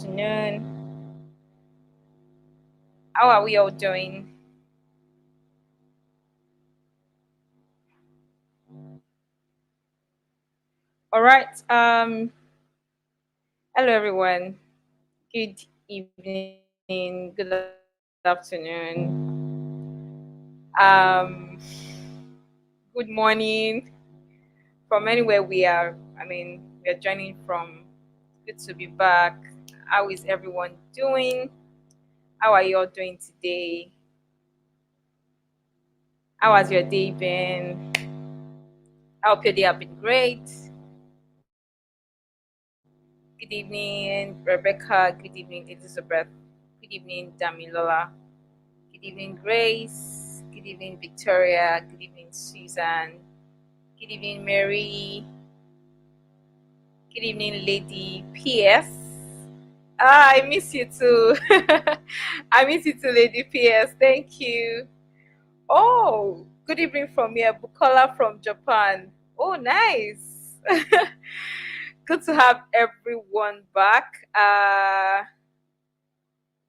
afternoon. How are we all doing? All right. Hello everyone. Good evening. Good afternoon. Um, good morning from anywhere we are. We are joining from. Good to be back. How is everyone doing? How are you all doing today? How has your day been? I hope your day have been great. Good evening, Rebecca. Good evening, Elizabeth. Good evening, Damilola. Good evening, Grace. Good evening, Victoria. Good evening, Susan. Good evening, Mary. Good evening, Lady PS. I miss you too. I miss you too, Lady PS. Thank you. Oh, good evening from here, Bukola from Japan. Oh, nice. Good to have everyone back.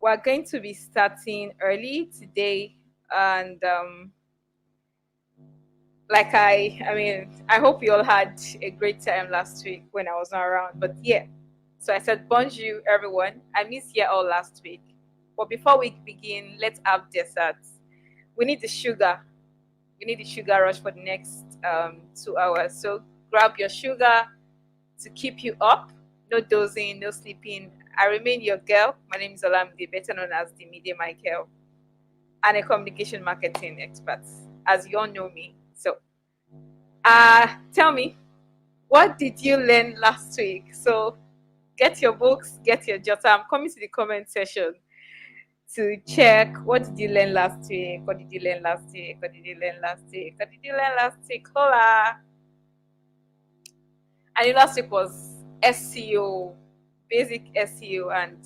We're going to be starting early today, and I hope you all had a great time last week when I was not around. But yeah, so I said bonjour, everyone. I missed you all last week. But before we begin, let's have desserts. We need the sugar. We need the sugar rush for the next 2 hours. So grab your sugar to keep you up. No dozing, no sleeping. I remain your girl. My name is Olamide, better known as the Media Michael, and a communication marketing expert, as you all know me. So, tell me, what did you learn last week? So, get your books, get your jotter. I'm coming to the comment section to check what did you learn last week? What did you learn last week? What did you learn last week? What did you learn last week? Hola! And last week was SEO, basic SEO, and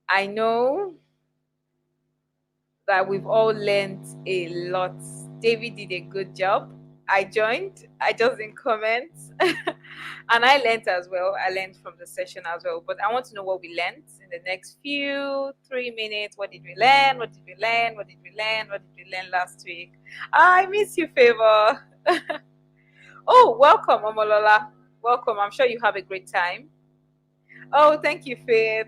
I know that we've all learned a lot. David did a good job. I joined, I just didn't comment. And I learned as well. I learned from the session as well. But I want to know what we learned in the next few 3 minutes. What did we learn? What did we learn? What did we learn? What did we learn last week? I miss you, Favor. Oh, welcome, Omolola. Welcome. I'm sure you have a great time. Oh, thank you, Faith.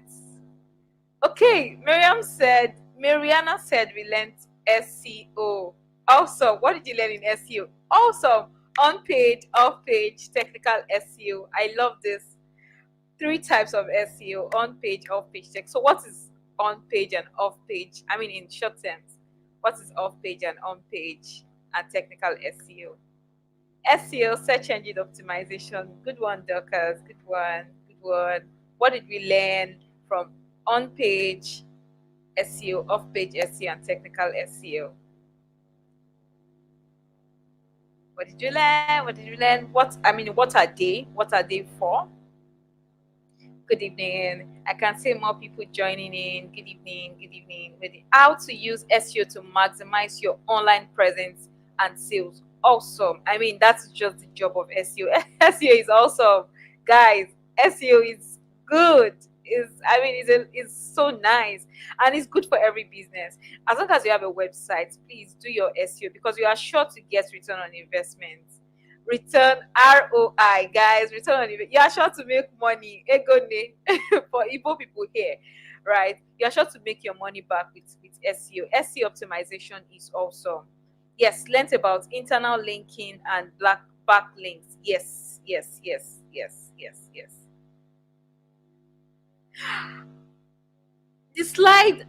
Okay, Mariana said we learned SEO. Also, what did you learn in SEO? Also, on page, off page, technical SEO. I love this. Three types of SEO: on page, off page, tech. So, what is on page and off page? I mean, in short terms, what is off page and on page and technical SEO? SEO, search engine optimization. Good one, Dorcas. Good one. Good one. What did we learn from on page SEO, off page SEO, and technical SEO? What did you learn? What did you learn? What are they? What are they for? Good evening. I can see more people joining in. Good evening. Good evening. How to use SEO to maximize your online presence and sales. Awesome. I mean, that's just the job of SEO. SEO is awesome, guys. SEO is good. It's so nice, and it's good for every business. As long as you have a website, please do your SEO because you are sure to get return on investment. Return ROI, guys. Return on investment. You are sure to make money. Egone for Igbo people here, right? You are sure to make your money back with SEO. SEO optimization is awesome. Yes, learned about internal linking and black backlinks. Yes, yes, yes, yes, yes, yes. The slide.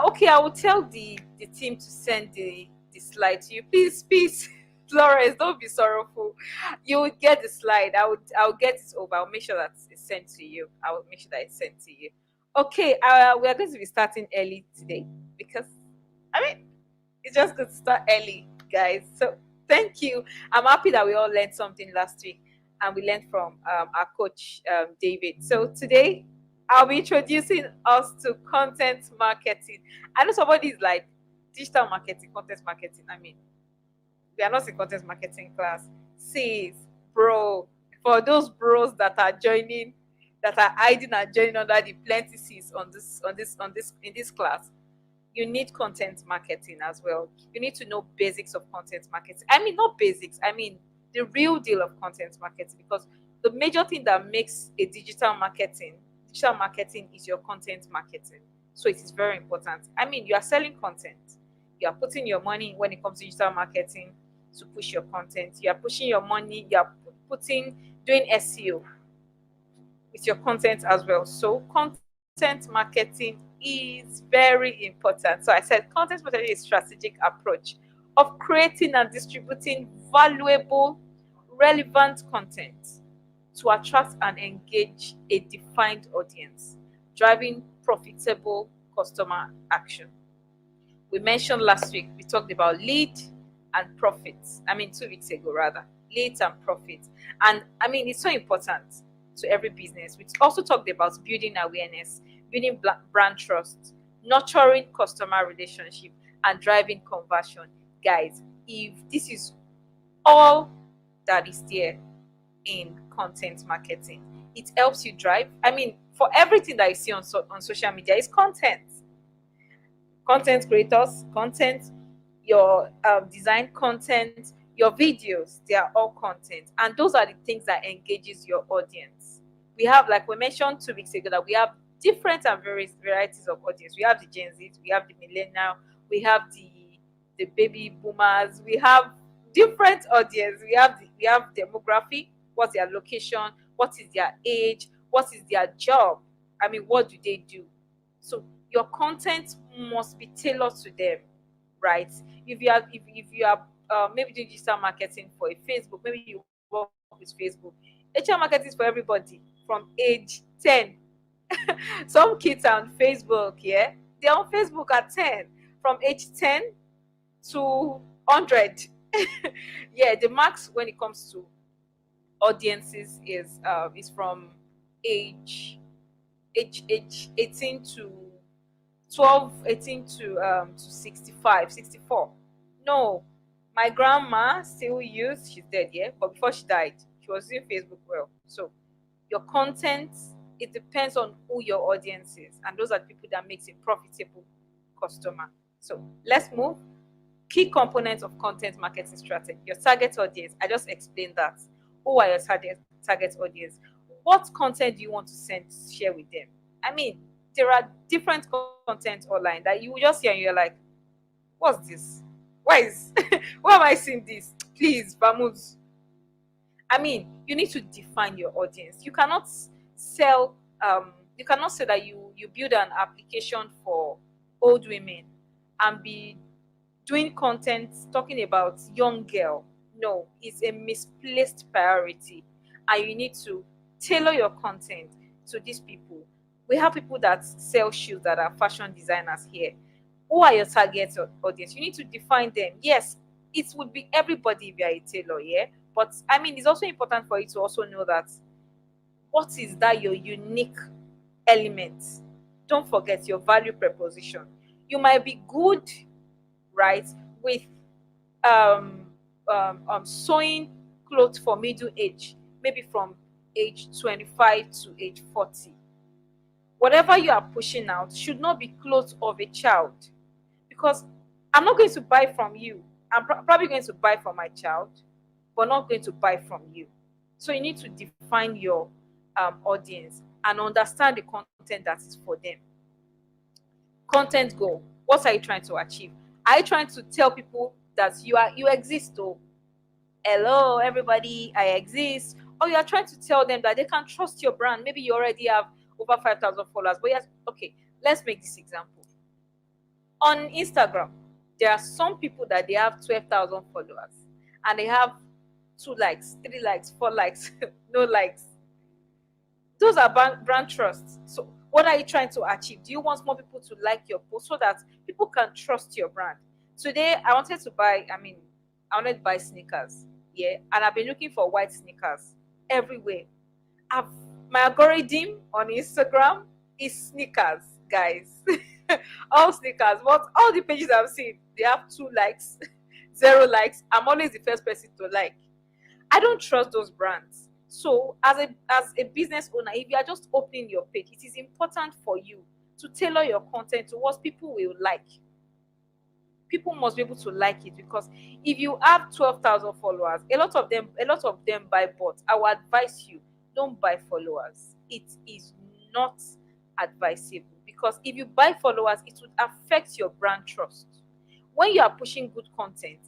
Okay. I will tell the team to send the slide to you. Please, Flores, don't be sorrowful. You will get the slide. I'll get it over. I'll make sure that it's sent to you. I will make sure that it's sent to you. Okay. We are going to be starting early today because I mean it's just good to start early, guys. So thank you. I'm happy that we all learned something last week, and we learned from our coach David. So today I'll be introducing us to content marketing. I know somebody is like digital marketing, content marketing. I mean, we are not in content marketing class. Sis, bro, for those bros that are joining, that are hiding and joining under the plenty C's in this class. You need content marketing as well. You need to know basics of content marketing. I mean, not basics, I mean the real deal of content marketing, because the major thing that makes a digital marketing is your content marketing. So it is very important. I mean, you are selling content. You are putting your money when it comes to digital marketing to push your content. You are pushing your money, you are doing SEO with your content as well. So content marketing is very important. So I said content marketing is a strategic approach of creating and distributing valuable, relevant content to attract and engage a defined audience, driving profitable customer action. We mentioned last week, we talked about lead and profits. I mean, 2 weeks ago, rather, leads and profits. And I mean, it's so important to every business. We also talked about building awareness, building brand trust, nurturing customer relationship, and driving conversion. Guys, if this is all that is there in content marketing, it helps you drive. I mean, for everything that you see on social media is content. Content creators, content, your design content, your videos, they are all content, and those are the things that engages your audience. We have, like we mentioned 2 weeks ago, that we have different and various varieties of audience. We have the Gen Z, we have the millennial, we have the baby boomers, we have different audience. We have demographic, what's their location, what is their age, what is their job. I mean, what do they do? So your content must be tailored to them, right? If you are maybe doing digital marketing for a Facebook, maybe you work with Facebook. HR marketing is for everybody from age 10. Some kids are on Facebook, yeah, they're on Facebook at 10, from age 10 to 100. Yeah, the max when it comes to audiences is from age 18 to 12, 18 to 65, 64. No, my grandma still used, she's dead, yeah, but before she died, she was using Facebook well. So your content, it depends on who your audience is, and those are the people that makes a profitable customer. So let's move. Key components of content marketing strategy. Your target audience, I just explained that. Who are your target audience? What content do you want to share with them? I mean, there are different content online that you will just see and you're like, what's this? Why am I seeing this? Please, Vamos. I mean, you need to define your audience. You cannot sell that you build an application for old women and be doing content talking about young girl. No, it's a misplaced priority, and you need to tailor your content to these people. We have people that sell shoes that are fashion designers here. Who are your target audience? You need to define them. Yes, it would be everybody if you are a tailor, yeah. But I mean, it's also important for you to also know that what is that your unique element. Don't forget your value proposition. You might be good, right, with sewing clothes for middle age, maybe from age 25 to age 40. Whatever you are pushing out should not be clothes of a child, because I'm not going to buy from you. I'm probably going to buy from my child, but not going to buy from you. So you need to define your audience and understand the content that is for them. Content goal. What are you trying to achieve? Are you trying to tell people that you exist? Oh, hello everybody, I exist. Or you are trying to tell them that they can trust your brand. Maybe you already have over 5,000 followers, but yes, okay, let's make this example. On Instagram, there are some people that they have 12,000 followers and they have 2 likes, 3 likes, 4 likes, no likes. Those are brand trusts. So what are you trying to achieve? Do you want more people to like your post so that people can trust your brand? Today, I wanted to buy sneakers. Yeah. And I've been looking for white sneakers everywhere. My algorithm on Instagram is sneakers, guys. All sneakers. But all the pages I've seen, they have 2 likes, 0 likes. I'm always the first person to like. I don't trust those brands. So as a business owner, if you are just opening your page, it is important for you to tailor your content to what people will like. People must be able to like it, because if you have 12,000 followers, a lot of them buy bots. I will advise you, don't buy followers. It is not advisable, because if you buy followers, it would affect your brand trust. When you are pushing good content,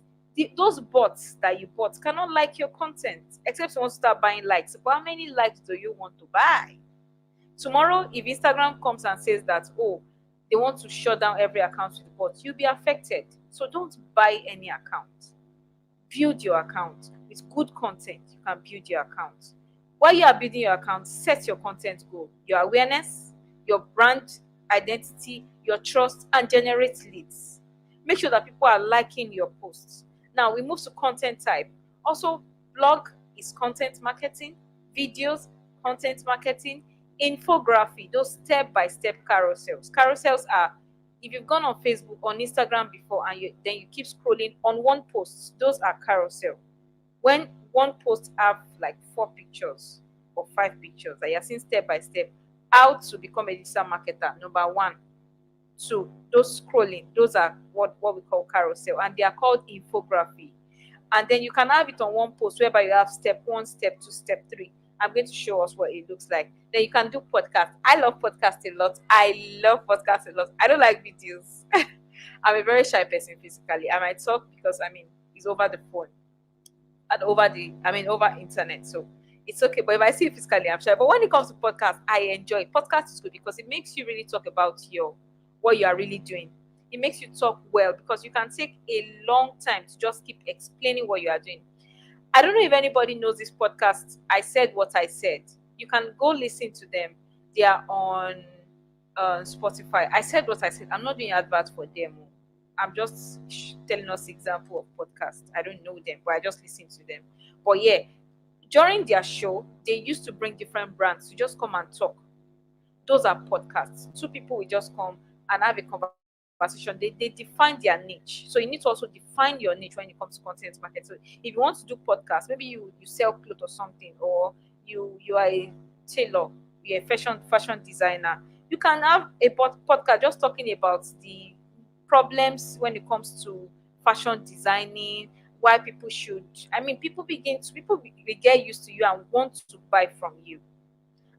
those bots that you bought cannot like your content, except you want to start buying likes. But how many likes do you want to buy? Tomorrow, if Instagram comes and says that, oh, they want to shut down every account with bots, you'll be affected. So don't buy any account. Build your account with good content. You can build your account. While you are building your account, set your content goal, your awareness, your brand identity, your trust, and generate leads. Make sure that people are liking your posts. Now we move to content type. Also, blog is content marketing, videos, content marketing, infography, those step-by-step carousels. Carousels are, if you've gone on Facebook, on Instagram before, and then you keep scrolling on one post, those are carousel. When one post have like 4 pictures or 5 pictures that you're seeing step by step how to become a digital marketer. Number one. So those scrolling, those are what we call carousel, and they are called infography. And then you can have it on one post whereby you have step one, step two, step three. I'm going to show us what it looks like. Then you can do podcast. I love podcast a lot. I love podcast a lot. I don't like videos. I'm a very shy person physically. I might talk because it's over the phone and over internet. So it's okay. But if I see it physically, I'm shy. But when it comes to podcast, I enjoy it. Podcast is good because it makes you really talk about what you are really doing. It makes you talk well, because you can take a long time to just keep explaining what you are doing. I don't know if anybody knows this podcast. I said what I said. You can go listen to them. They are on Spotify. I said what I said. I'm not doing adverts for them. I'm just telling us example of podcast. I don't know them, but I just listen to them. But yeah, during their show, they used to bring different brands to just come and talk. Those are podcasts. Two people will just come and have a conversation. They define their niche. So you need to also define your niche when it comes to content marketing. So if you want to do podcasts, maybe you sell clothes or something, or you are a tailor, you're a fashion designer, you can have a podcast just talking about the problems when it comes to fashion designing, why people should, people will get used to you and want to buy from you.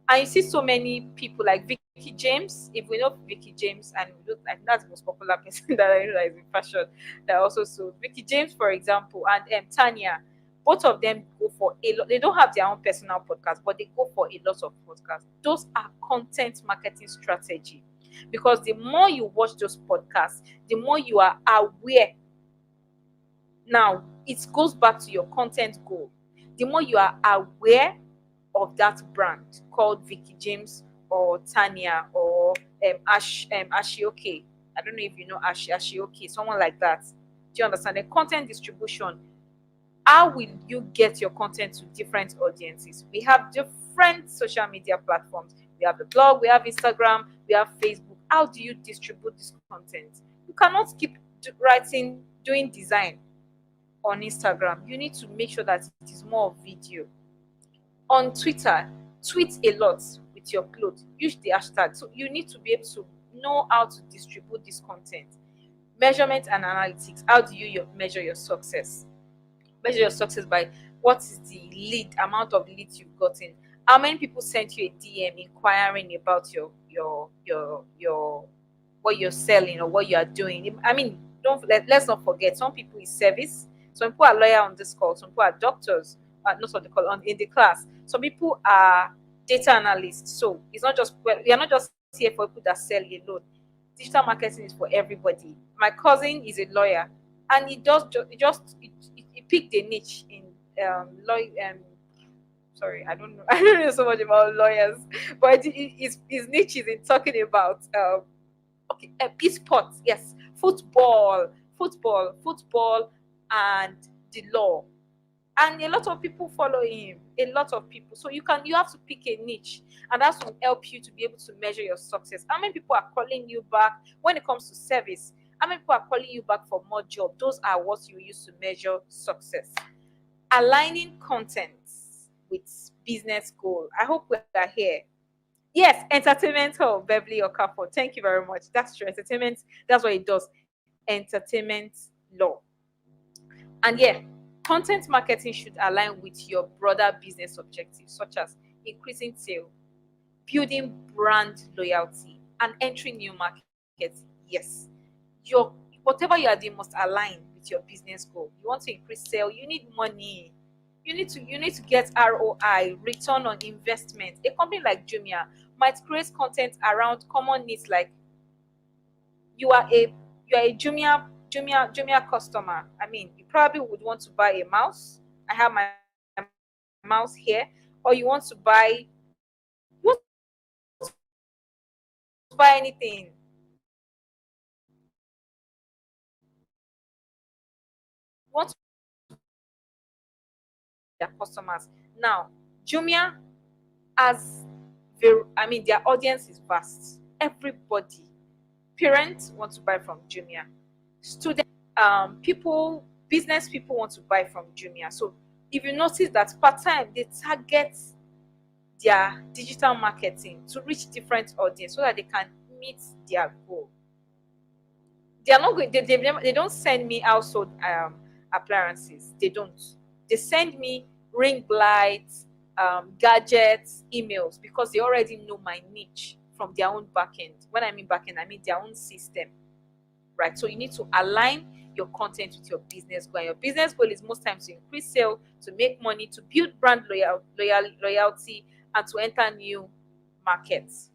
And you see so many people like Vicky James. If we know Vicky James, and we look like that's the most popular person that I know that is in fashion that also sold. Vicky James, for example, and Tanya, both of them go for a lot. They don't have their own personal podcast, but they go for a lot of podcasts. Those are content marketing strategy, because the more you watch those podcasts, the more you are aware. Now it goes back to your content goal. The more you are aware of that brand called Vicky James or Tanya or Ashioke. I don't know if you know Ashioke, someone like that. Do you understand? The content distribution. How will you get your content to different audiences? We have different social media platforms. We have the blog, we have Instagram, we have Facebook. How do you distribute this content? You cannot keep doing design on Instagram. You need to make sure that it is more video. On Twitter, tweet a lot with your clothes. Use the hashtag. So you need to be able to know how to distribute this content. Measurement and analytics. How do you measure your success? Measure your success by what is the amount of leads you've gotten. How many people sent you a DM inquiring about your what you're selling or what you are doing? Let's not forget, some people is service. Some people are lawyer on this call. Some people are doctors. Not on the call, in the class. Some people are data analysts. So it's not just, we are not just here for people that sell alone. Digital marketing is for everybody. My cousin is a lawyer, and he picked a niche in sorry, I don't know. I don't know so much about lawyers, but his niche is in talking about esports. Yes, football, and the law. And a lot of people follow him, a lot of people. So you have to pick a niche, and that will help you to be able to measure your success. How many people are calling you back when it comes to service? How many people are calling you back for more job? Those are what you use to measure success. Aligning content with business goal. I hope we are here. Yes, entertainment hub, Beverly Okafor. Thank you very much. That's true. Entertainment, that's what it does. Entertainment law. And yeah, content marketing should align with your broader business objectives, such as increasing sale, building brand loyalty, and entering new markets. Yes, your whatever you are doing must align with your business goal. You want to increase sale, you need money. You need to get ROI, return on investment. A company like Jumia might create content around common needs like you are a Jumia customer. I mean, you probably would want to buy a mouse. I have my mouse here, or you want to buy anything. You want to their customers. Now, Jumia has I mean their audience is vast. Everybody, parents want to buy from Jumia. Students, people, business people want to buy from Jumia. So if you notice that part time they target their digital marketing to reach different audience so that they can meet their goal. They are not going. They don't send me household appliances. They don't. They send me ring lights, gadgets, emails because they already know my niche from their own backend. When I mean backend, I mean their own system, right? So you need to align your content with your business goal. And your business goal is most times to increase sale, to make money, to build brand loyalty, and to enter new markets.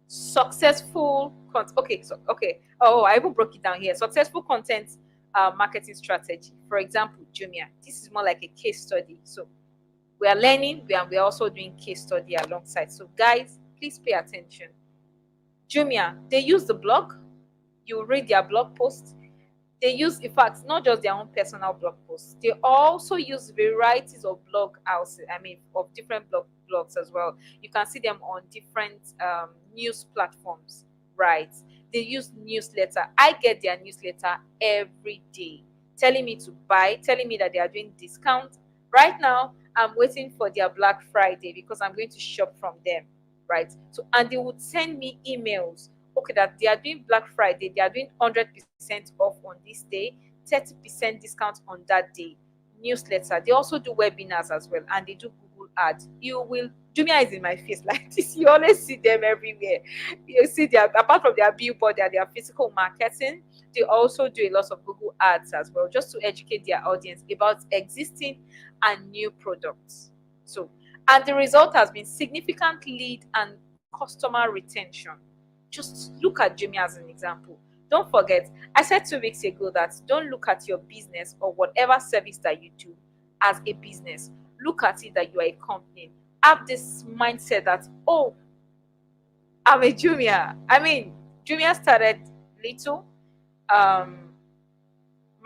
Successful content. Okay, so okay. Oh, I even broke it down here. Successful content marketing strategy. For example, Jumia. This is more like a case study. So we are learning, we are also doing case study alongside. So guys, please pay attention. Jumia, they use the blog. You read their blog posts. They use, in fact, not just their own personal blog posts. They also use varieties of blog houses. I mean, of different blogs as well. You can see them on different news platforms, right? They use newsletter. I get their newsletter every day, telling me to buy, telling me that they are doing discount. Right now, I'm waiting for their Black Friday because I'm going to shop from them, right? So, and they would send me emails. Okay, that they are doing Black Friday, they are doing 100% off on this day, 30% discount on that day. Newsletter. They also do webinars as well, and they do Google ads. You will Jumia is in my face like this. You always see them everywhere. You see their, apart from their billboard and their physical marketing, they also do a lot of Google ads as well, just to educate their audience about existing and new products. So, and the result has been significant lead and customer retention. Just look at Jimmy as an example. Don't forget, I said 2 weeks ago that don't look at your business or whatever service that you do as a business. Look at it that you are a company. Have this mindset that, oh, I'm a Jumia. I mean, Jumia started little. Um,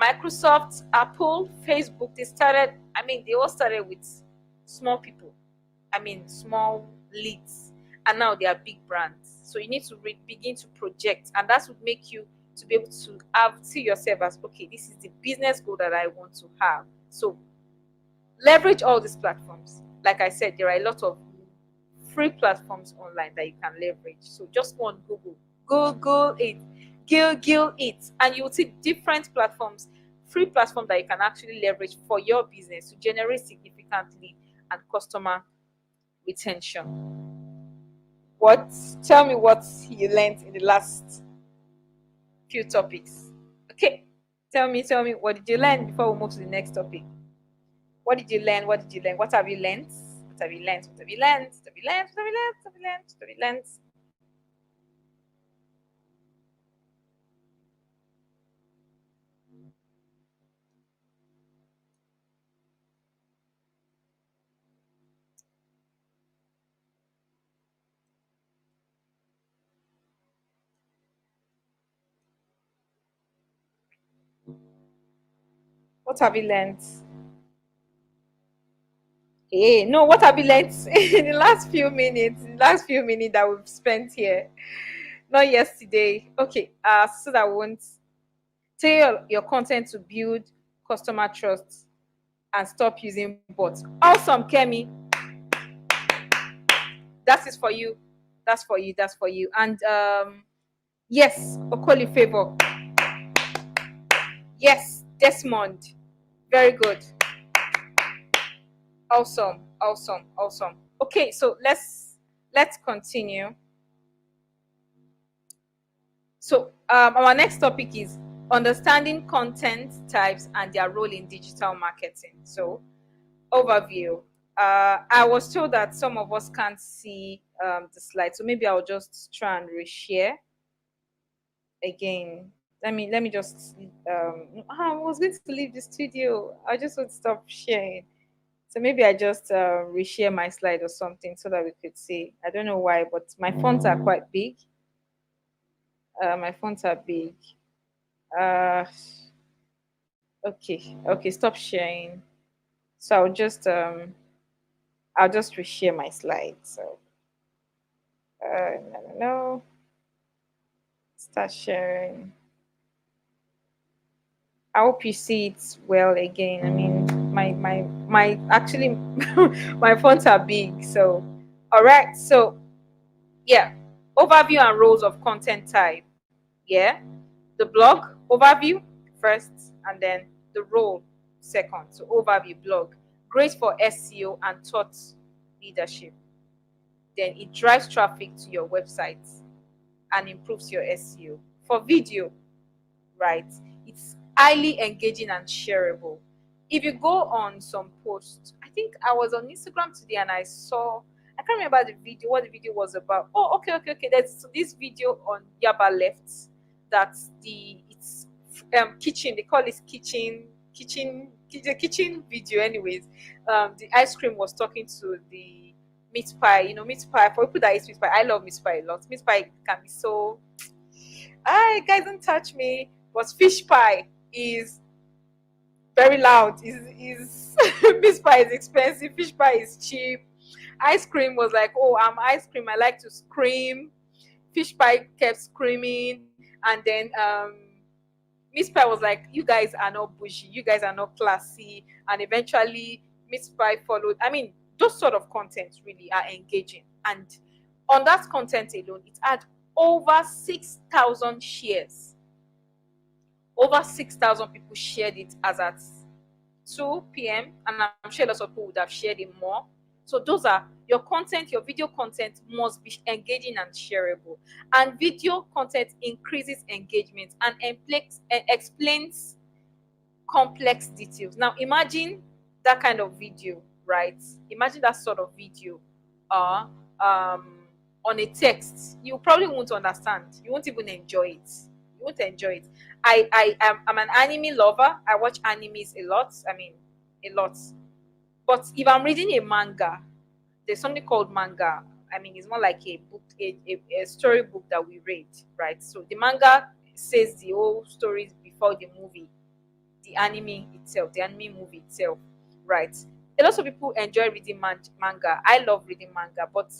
Microsoft, Apple, Facebook, they started, I mean, they all started with small people. I mean, small leads. And now they are big brands. So you need to begin to project. And that would make you to be able to see yourself as, okay, this is the business goal that I want to have. So leverage all these platforms. Like I said, there are a lot of free platforms online that you can leverage. So just go on Google it, Google it, and you will see different platforms, free platforms that you can actually leverage for your business to generate significant lead and customer retention. What? Tell me what you learned in the last few topics. Okay, tell me, what did you learn before we move to the next topic? What did you learn? What did you learn? What have you learned? What have you learned? What have you learned? What have you learned? What have you learned? What have you learned? What have you learned? What have you learned? Hey, no, what have you learned in the last few minutes? In the last few minutes that we've spent here. Not yesterday. Okay, so that we won't tailor your content to build customer trust and stop using bots. Awesome, Kemi. That is for you. That's for you. That's for you. And yes, Okoli Favor. Yes, Desmond. Very good. Awesome. Awesome. Awesome. Okay, so let's continue. So our next topic is understanding content types and their role in digital marketing. So overview. I was told that some of us can't see the slide, so maybe I'll just try and reshare again. Let me just. I was going to leave the studio. I just would stop sharing. So maybe I just reshare my slide or something so that we could see. I don't know why, but my fonts are quite big. My fonts are big. Uh, okay, stop sharing. So I'll just reshare my slide. So no, start sharing. I hope you see it well again. I mean, my actually my fonts are big. So all right. So yeah, overview and roles of content type. Yeah, the blog overview first, and then the role second. So overview blog, great for SEO and thought leadership. Then it drives traffic to your website and improves your SEO. For video, right? It's highly engaging and shareable. If you go on some posts, I think I was on Instagram today and I saw, I can't remember the video, what the video was about. Oh, okay. There's this video on Yaba Left that's it's kitchen. They call it the kitchen video. Anyways, the ice cream was talking to the meat pie. You know, meat pie. For people that eat meat pie, I love meat pie a lot. Meat pie can be so. Guys, don't touch me. But fish pie is very loud. Is Fish pie is expensive. Fish pie is cheap. Ice cream was like, oh, I'm ice cream. I like to scream. Fish pie kept screaming, and then Miss Pie was like, you guys are not bougie. You guys are not classy. And eventually, Miss Pie followed. I mean, those sort of content really are engaging. And on that content alone, it had over 6,000 shares. Over 6,000 people shared it as at 2 p.m. And I'm sure lots of people would have shared it more. So those are your content, your video content must be engaging and shareable. And video content increases engagement and explains complex details. Now imagine that kind of video, right? Imagine that sort of video on a text. You probably won't understand. You won't even enjoy it. You won't enjoy it. I'm an anime lover. I watch animes a lot. I mean, a lot. But if I'm reading a manga, there's something called manga. I mean, it's more like a book, a storybook that we read, right? So the manga says the whole stories before the movie, the anime itself, the anime movie itself, right? A lot of people enjoy reading manga. I love reading manga, but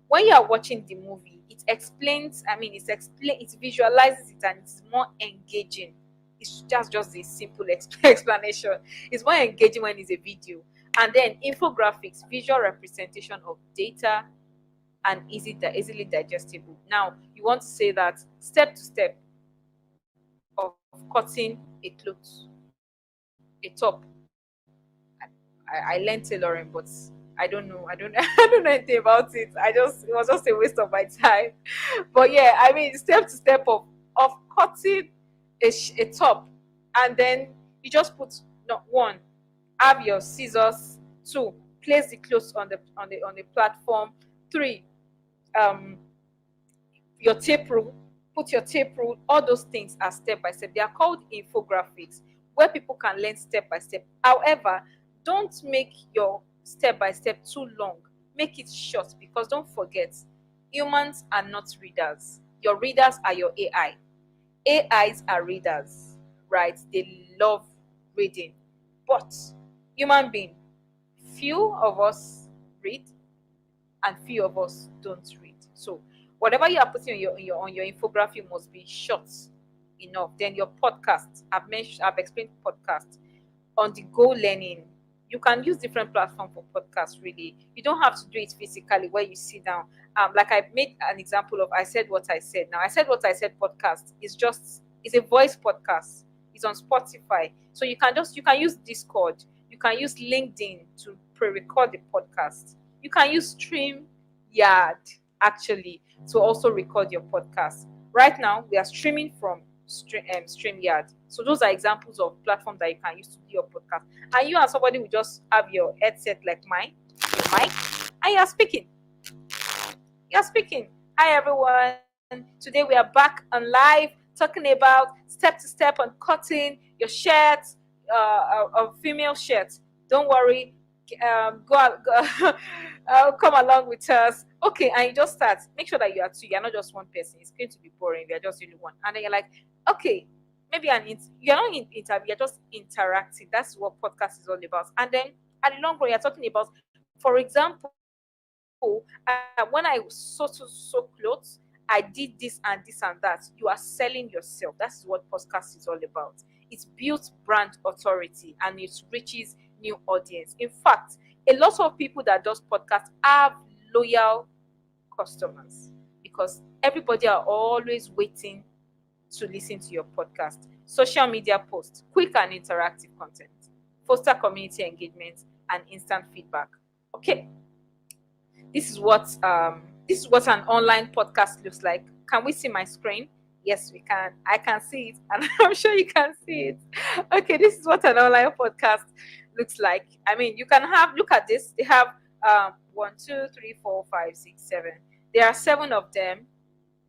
when you are watching the movie, it explains. I mean, it visualizes it, and it's more engaging. It's just a simple explanation. It's more engaging when it's a video. And then infographics, visual representation of data, and easily digestible. Now, you want to say that step to step of cutting a cloth, a top. I learned tailoring, but I don't know. I don't know anything about it. It was just a waste of my time. But yeah, I mean, step to step of cutting a top, and then you just put not one, have your scissors. 2, place the clothes on the platform. 3, your tape rule, put your tape rule. All those things are step by step. They are called infographics, where people can learn step by step. However, don't make your step by step too long. Make it short, because don't forget, humans are not readers. Your readers are your AI. AIs are readers, right? They love reading. But human being, few of us read and few of us don't read. So whatever you are putting on your infographic must be short enough. Then your podcast, I've explained podcast. On the go learning, You can use different platform for podcasts. Really, you don't have to do it physically where you sit down. Like I made an example of I said what I said. Now I said what I said podcast is just is a voice podcast. It's on Spotify, so you can use Discord. You can use LinkedIn to pre-record the podcast. You can use StreamYard actually to also record your podcast. Right now, we are streaming from StreamYard. So those are examples of platforms that you can use to do your podcast. And you and somebody will just have your headset like mine, your mic, and you're speaking. You're speaking. Hi everyone. Today we are back on live talking about step to step on cutting your shirt, a female shirt. Don't worry. Go, come along with us. Okay, and you just start. Make sure that you are two. You're not just one person. It's going to be boring. You're just only one. And then you're like, okay, maybe you're not in interview. You're just interacting. That's what podcast is all about. And then at the long run, you're talking about, for example, when I so clothes, I did this and this and that. You are selling yourself. That's what podcast is all about. It builds brand authority and it reaches new audience. In fact, a lot of people that does podcast have loyal customers because everybody are always waiting to listen to your podcast. Social media posts, quick and interactive content, foster community engagement, and instant feedback. Okay, this is what an online podcast looks like. Can we see my screen? Yes, we can. I can see it, and I'm sure you can see it. Okay, this is what an online podcast looks like. I mean, you can have look at this. They have one, two, three, four, five, six, seven. There are seven of them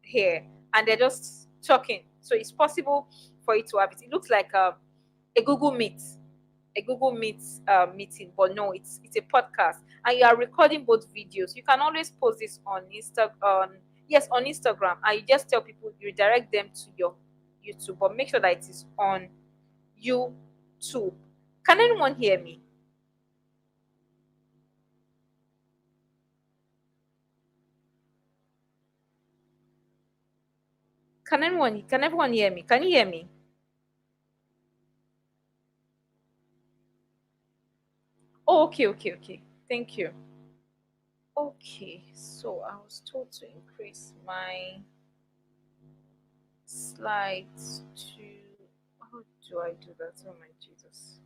here, and they're just talking. So it's possible for you to have it. It looks like a Google Meet, meeting, but no, it's a podcast, and you are recording both videos. You can always post this on on Instagram, and you just tell people you redirect them to your YouTube, but make sure that it is on YouTube. Can anyone hear me? Can everyone hear me? Can you hear me? Oh, okay, okay, okay. Thank you. Okay, so I was told to increase my slides to. How do I do that? Oh my Jesus!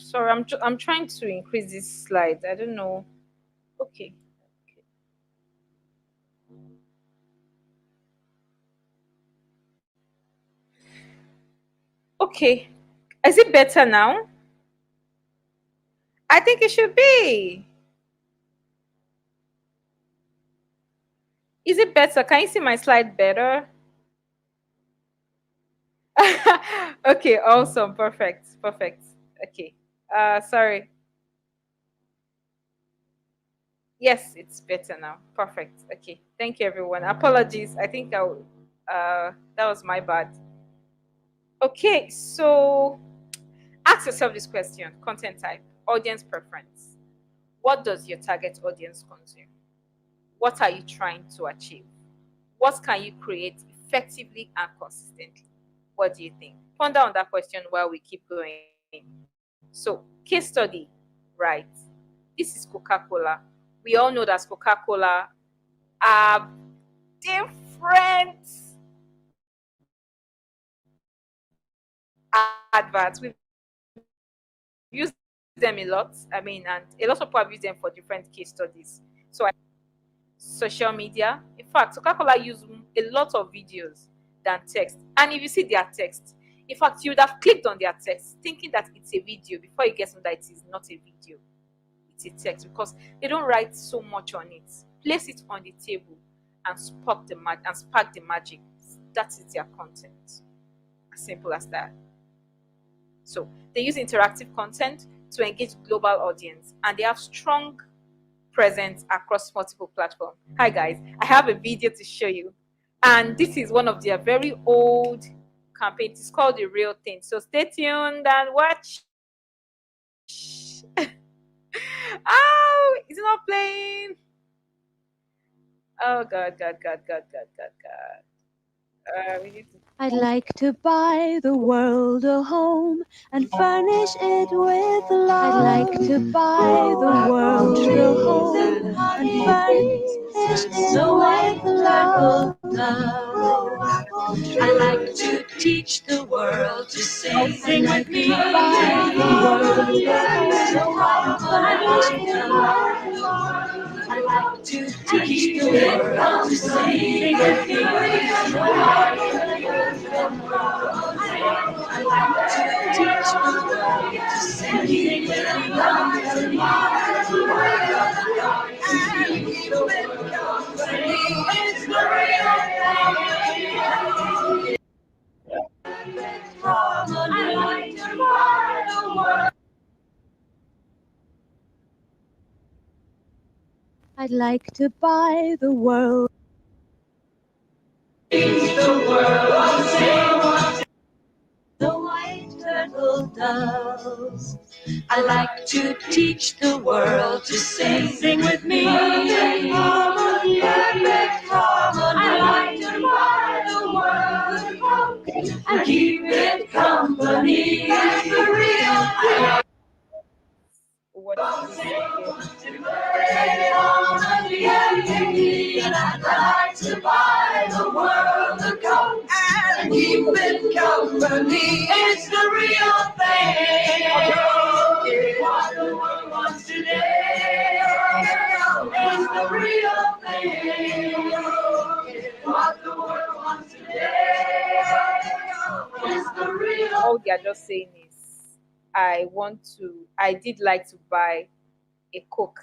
Sorry, I'm trying to increase this slide. I don't know. Okay, okay. Is it better now? I think it should be. Is it better? Can you see my slide better? Okay, awesome, perfect, perfect. Okay. Sorry. Yes, it's better now. Perfect. Okay. Thank you, everyone. Apologies. I think that was my bad. Okay, so ask yourself this question: content type, audience preference. What does your target audience consume? What are you trying to achieve? What can you create effectively and consistently? What do you think? Ponder on that question while we keep going. So, case study, right? This is Coca-Cola. We all know that Coca-Cola are different adverts. We've used them a lot. I mean, and a lot of people have used them for different case studies. So, social media. In fact, Coca-Cola use a lot of videos than text. And if you see their text, in fact, you would have clicked on their text thinking that it's a video before you get on that it is not a video. It's a text because they don't write so much on it. Place it on the table and spark the magic. That is their content. As simple as that. So they use interactive content to engage global audience, and they have strong presence across multiple platforms. Hi guys, I have a video to show you, and this is one of their very old campaigns. It's called The Real Thing. So stay tuned and watch. Oh, it's not playing. Oh God, God, God, God, God, God, God. We need to. I'd like to buy the world a home and furnish it with love. I'd like to buy the world a home and furnish it with love. I like to teach the world to sing. Sing with me. Buy the world a home and furnish it with love. I like to teach the world to sing with me. I like to teach the world to sing with I'd like to buy the world. The white turtle doves. I like to teach the world to sing. Sing with me. Perfect harmony. I like to buy the world and keep it company. For real. Watch this again. And I'd like to buy the world a coat and keep it company. It's the real thing. What the world wants today is the real thing. What the world wants today is the real. All they are just saying is, I did like to buy a Coke.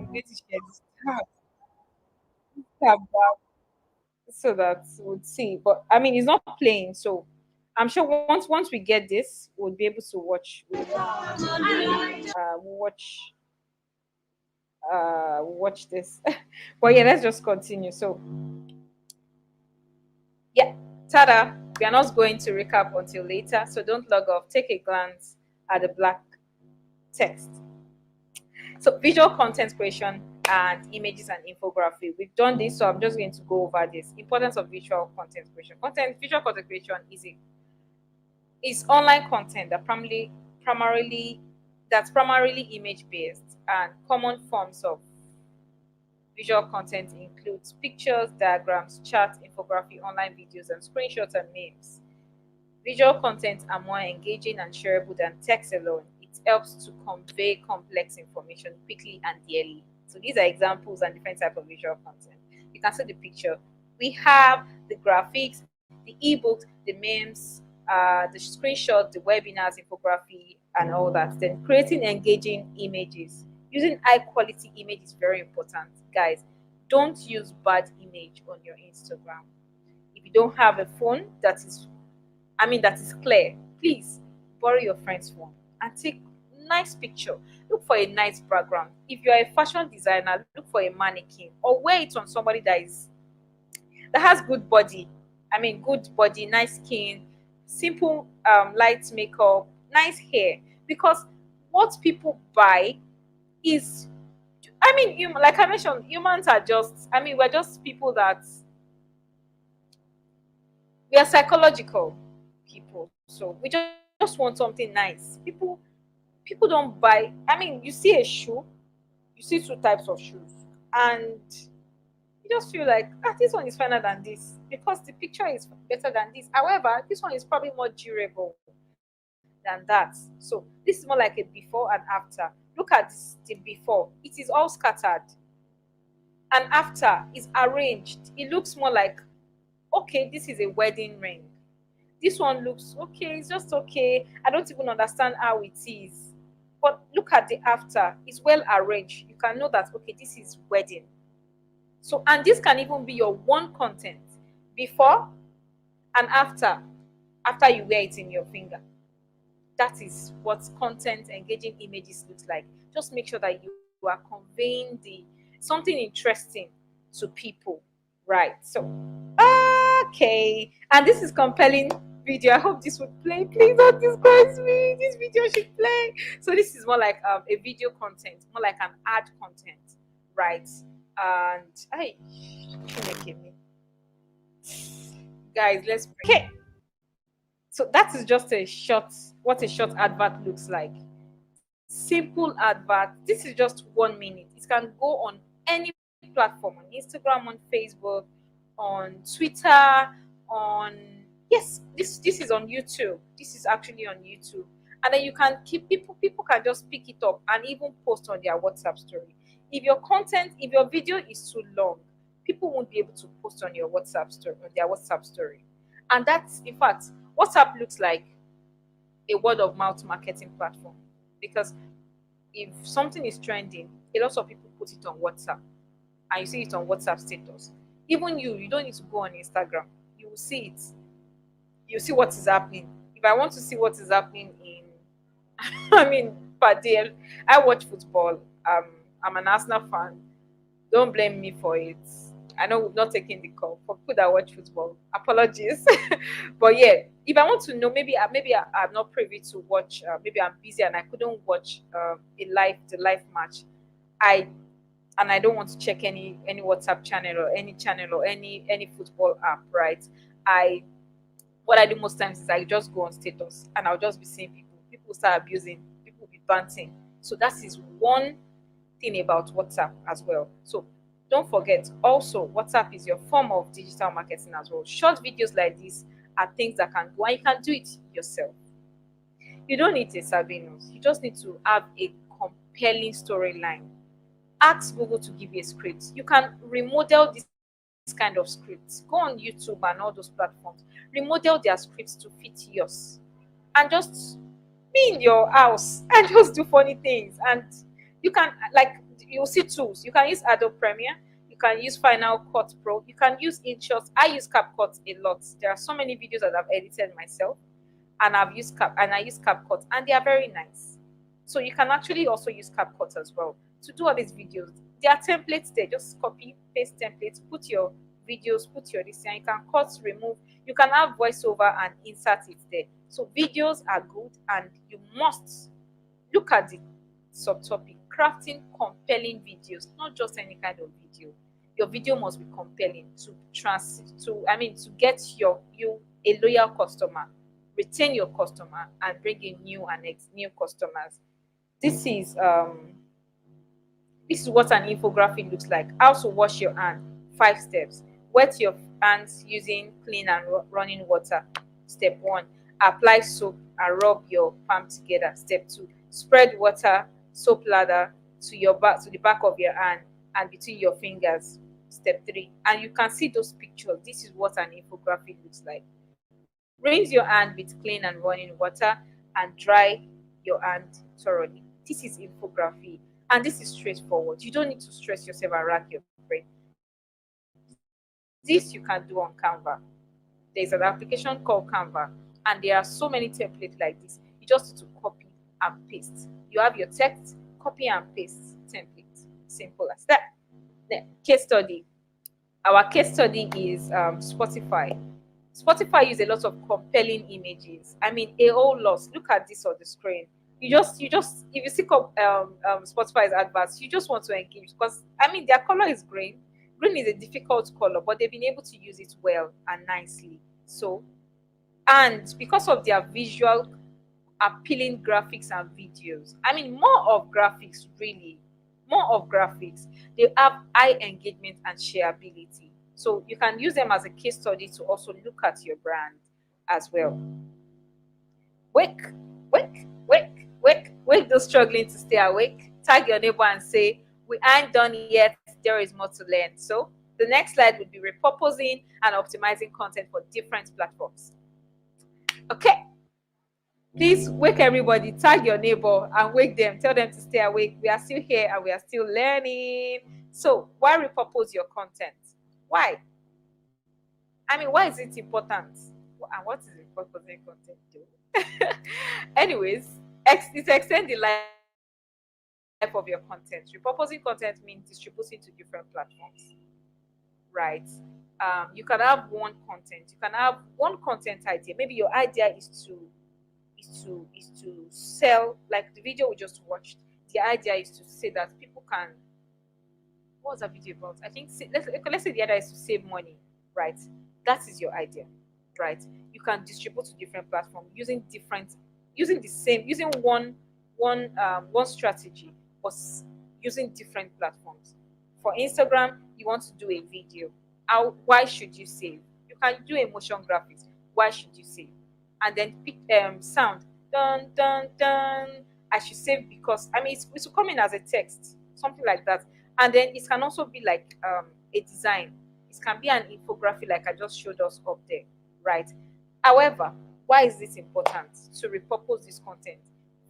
Going to share this tab back so that we'll see. But I mean, it's not playing, so I'm sure once we get this, we'll be able to watch. Watch watch this. But yeah, let's just continue. So yeah, tada. We are not going to recap until later, so don't log off. Take a glance at the black text. So visual content creation and images and infography. We've done this, so I'm just going to go over this. Importance of visual content creation. Visual content creation is online content that primarily image based, and common forms of visual content includes pictures, diagrams, charts, infography, online videos, and screenshots and memes. Visual content are more engaging and shareable than text alone. It helps to convey complex information quickly and clearly. So these are examples and different types of visual content. You can see the picture. We have the graphics, the ebooks, the memes, the screenshots, the webinars, infography, and all that. Then creating engaging images. Using high quality image is very important, guys. Don't use bad image on your Instagram. If you don't have a phone that is clear, please borrow your friend's phone and take nice picture. Look for a nice background. If you are a fashion designer, look for a mannequin or wear it on somebody that has good body. I mean, good body, nice skin, simple light makeup, nice hair. Because what people buy is, I mean, like I mentioned, humans are just, I mean, we're just people that we are psychological people. So we just want something nice. People don't buy. I mean, you see a shoe, you see two types of shoes, and you just feel like, this one is finer than this because the picture is better than this. However, this one is probably more durable than that. So this is more like a before and after. Look at the before; it is all scattered, and after is arranged. It looks more like, okay, this is a wedding ring. This one looks okay, it's just okay. I don't even understand how it is. But look at the after, it's well arranged. You can know that, okay, this is wedding. So, and this can even be your one content before and after you wear it in your finger. That is what content engaging images looks like. Just make sure that you are conveying the something interesting to people, right? So, okay, and this is compelling video. I hope this would play. Please don't disgrace me. This video should play. So this is more like a video content, more like an ad content, right? And I, guys, let's okay. So that is just a short, what a short advert looks like. Simple advert. This is just 1 minute. It can go on any platform, on Instagram, on Facebook, on Twitter, on yes, this is on YouTube. This is actually on YouTube. And then you can keep people can just pick it up and even post on their WhatsApp story. If your content, if your video is too long, people won't be able to post on your WhatsApp story, on their WhatsApp story. And that's, in fact, WhatsApp looks like a word of mouth marketing platform, because if something is trending, a lot of people put it on WhatsApp, and you see it on WhatsApp status. Even you don't need to go on Instagram. You will see it. You see what is happening. If I want to see what is happening in, I mean, per day, I watch football. I'm an Arsenal fan. Don't blame me for it. I know we've not taken the call for people that watch football. Apologies, but yeah, if I want to know, I'm not privy to watch. Maybe I'm busy and I couldn't watch the live match. I and I don't want to check any WhatsApp channel or any football app. Right? I What I do most times is I just go on status and I'll just be seeing people start abusing, people be banting. So that is one thing about WhatsApp as well. So don't forget, also WhatsApp is your form of digital marketing as well. Short videos like this are things that can go, and you can do it yourself. You don't need a surveillance. You just need to have a compelling storyline. Ask Google to give you a script. You can remodel this kind of scripts. Go on YouTube and all those platforms. Remodel their scripts to fit yours. And just be in your house and just do funny things. And you can, like, you'll see tools. You can use Adobe Premiere. You can use Final Cut Pro. You can use InShot. I use CapCut a lot. There are so many videos that I've edited myself, and I use CapCut, and they are very nice. So you can actually also use CapCut as well to do all these videos. There are templates there. Just copy, paste templates, put your videos, put your design. You can cut, remove. You can have voiceover and insert it there. So videos are good, and you must look at the subtopic: crafting compelling videos, not just any kind of video. Your video must be compelling to get you a loyal customer, retain your customer, and bring in new customers. This is what an infographic looks like. How to wash your hand. 5 steps. Wet your hands using clean and running water. Step 1. Apply soap and rub your palm together. Step 2. Spread water, soap lather to the back of your hand and between your fingers. Step 3. And you can see those pictures. This is what an infographic looks like. Rinse your hand with clean and running water and dry your hand thoroughly. This is infography, and this is straightforward. You don't need to stress yourself and rack your brain. This you can do on Canva. There's an application called Canva, and there are so many templates like this. You just need to copy and paste. You have your text, copy and paste template. Simple as that. Then case study. Our case study is Spotify. Spotify use a lot of compelling images. I mean, a whole lot. Look at this on the screen. You just, if you see Spotify's adverts, you just want to engage, because I mean their color is green. Green is a difficult color, but they've been able to use it well and nicely. So, and because of their visual appealing graphics and videos, I mean more of graphics, they have high engagement and shareability. So you can use them as a case study to also look at your brand as well. Wake those struggling to stay awake. Tag your neighbor and say, we aren't done yet, there is more to learn. So the next slide would be repurposing and optimizing content for different platforms. Okay, please wake everybody, tag your neighbor and wake them, tell them to stay awake. We are still here and we are still learning. So why repurpose your content? Why? I mean, why is it important? And what is repurposing content do? Anyways, it extends the life of your content. Repurposing content means distributing to different platforms, right? You can have one content. You can have one content idea. Maybe your idea is to sell, like the video we just watched. The idea is to say that people can, what's that video about? I think let's say the idea is to save money, right? That is your idea, right? You can distribute to different platforms using using one strategy, but using different platforms. For Instagram, you want to do a video. Why should you save? You can do a motion graphics. Why should you save? And then pick sound, dun dun dun. I should save because I mean it will come in as a text, something like that. And then it can also be like a design. It can be an infographic like I just showed us up there, right? However, why is this important to repurpose this content?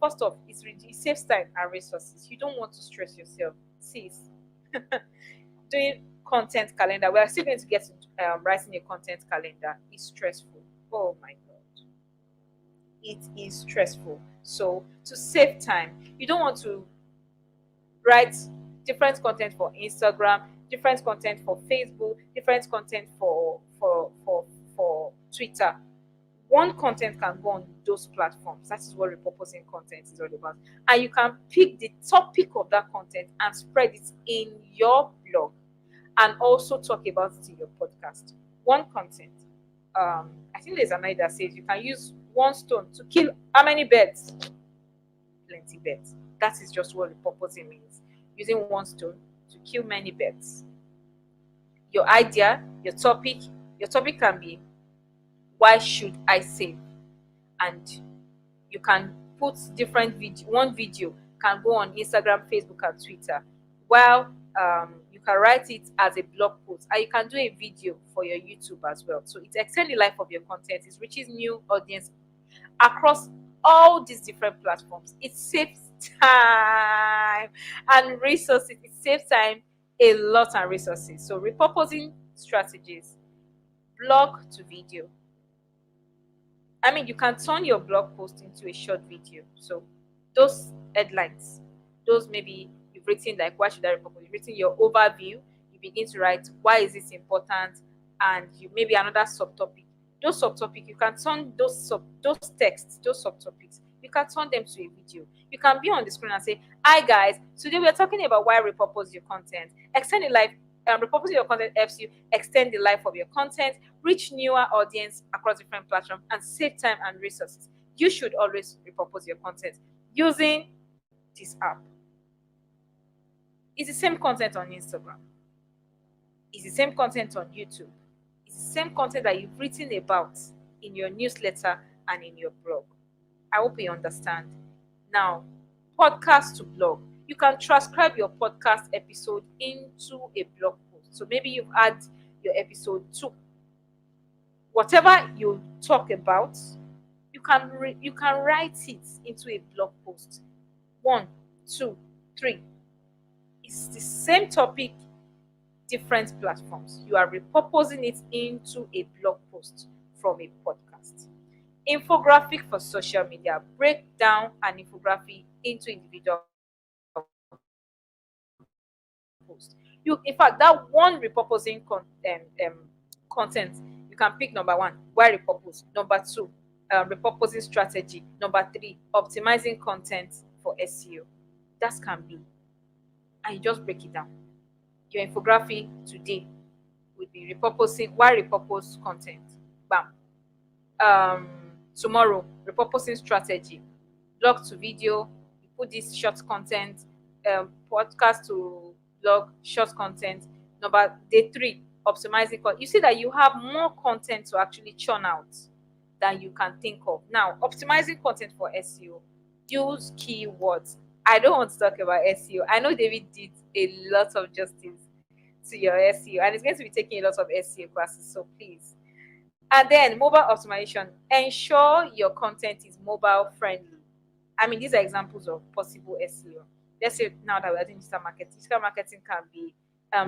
First off, it saves time and resources. You don't want to stress yourself. Sis, doing content calendar, we are still going to get to writing a content calendar is stressful. Oh my god, it is stressful. So to save time, you don't want to write different content for Instagram, different content for Facebook, different content for Twitter. One content can go on those platforms. That is what repurposing content is all about. And you can pick the topic of that content and spread it in your blog and also talk about it in your podcast. One content. I think there's an idea that says you can use one stone to kill how many birds? Plenty birds. That is just what repurposing means. Using one stone to kill many birds. Your idea, your topic can be why should I save? And you can put different video. One video can go on Instagram, Facebook, and Twitter. While you can write it as a blog post, and you can do a video for your YouTube as well. So it extends the life of your content. It reaches new audience across all these different platforms. It saves time and resources. It saves time a lot and resources. So repurposing strategies, blog to video. I mean, you can turn your blog post into a short video. So those headlines, those maybe you've written like why should I repurpose? You've written your overview. You begin to write why is this important, and you maybe another subtopic. Those subtopic you can turn those texts, those subtopics. You can turn them to a video. You can be on the screen and say, "Hi guys, today we are talking about why repurpose your content. Extend the life. Repurposing your content helps you extend the life of your content, reach newer audience across different platforms, and save time and resources. You should always repurpose your content using this app." It's the same content on Instagram. It's the same content on YouTube. It's the same content that you've written about in your newsletter and in your blog. I hope you understand. Now, podcast to blog. You can transcribe your podcast episode into a blog post. So maybe you've had your episode 2. Whatever you talk about, you can write it into a blog post. 1, 2, 3. It's the same topic, different platforms. You are repurposing it into a blog post from a podcast. Infographic for social media. Break down an infographic into individual posts. In fact, that one repurposing content, you can pick number 1, why repurpose? Number 2, repurposing strategy. Number 3, optimizing content for SEO. That can be, and you just break it down. Your infographic today will be repurposing, why repurpose content. Bam. Tomorrow, repurposing strategy. Blog to video, you put this short content, podcast to blog, short content. Day 3, optimizing content. You see that you have more content to actually churn out than you can think of. Now, optimizing content for SEO. Use keywords. I don't want to talk about SEO. I know David did a lot of justice to your SEO, and it's going to be taking a lot of SEO classes, so please. And then mobile optimization. Ensure your content is mobile friendly. I mean, these are examples of possible SEO. Let's say now that we're doing digital marketing. Digital marketing can be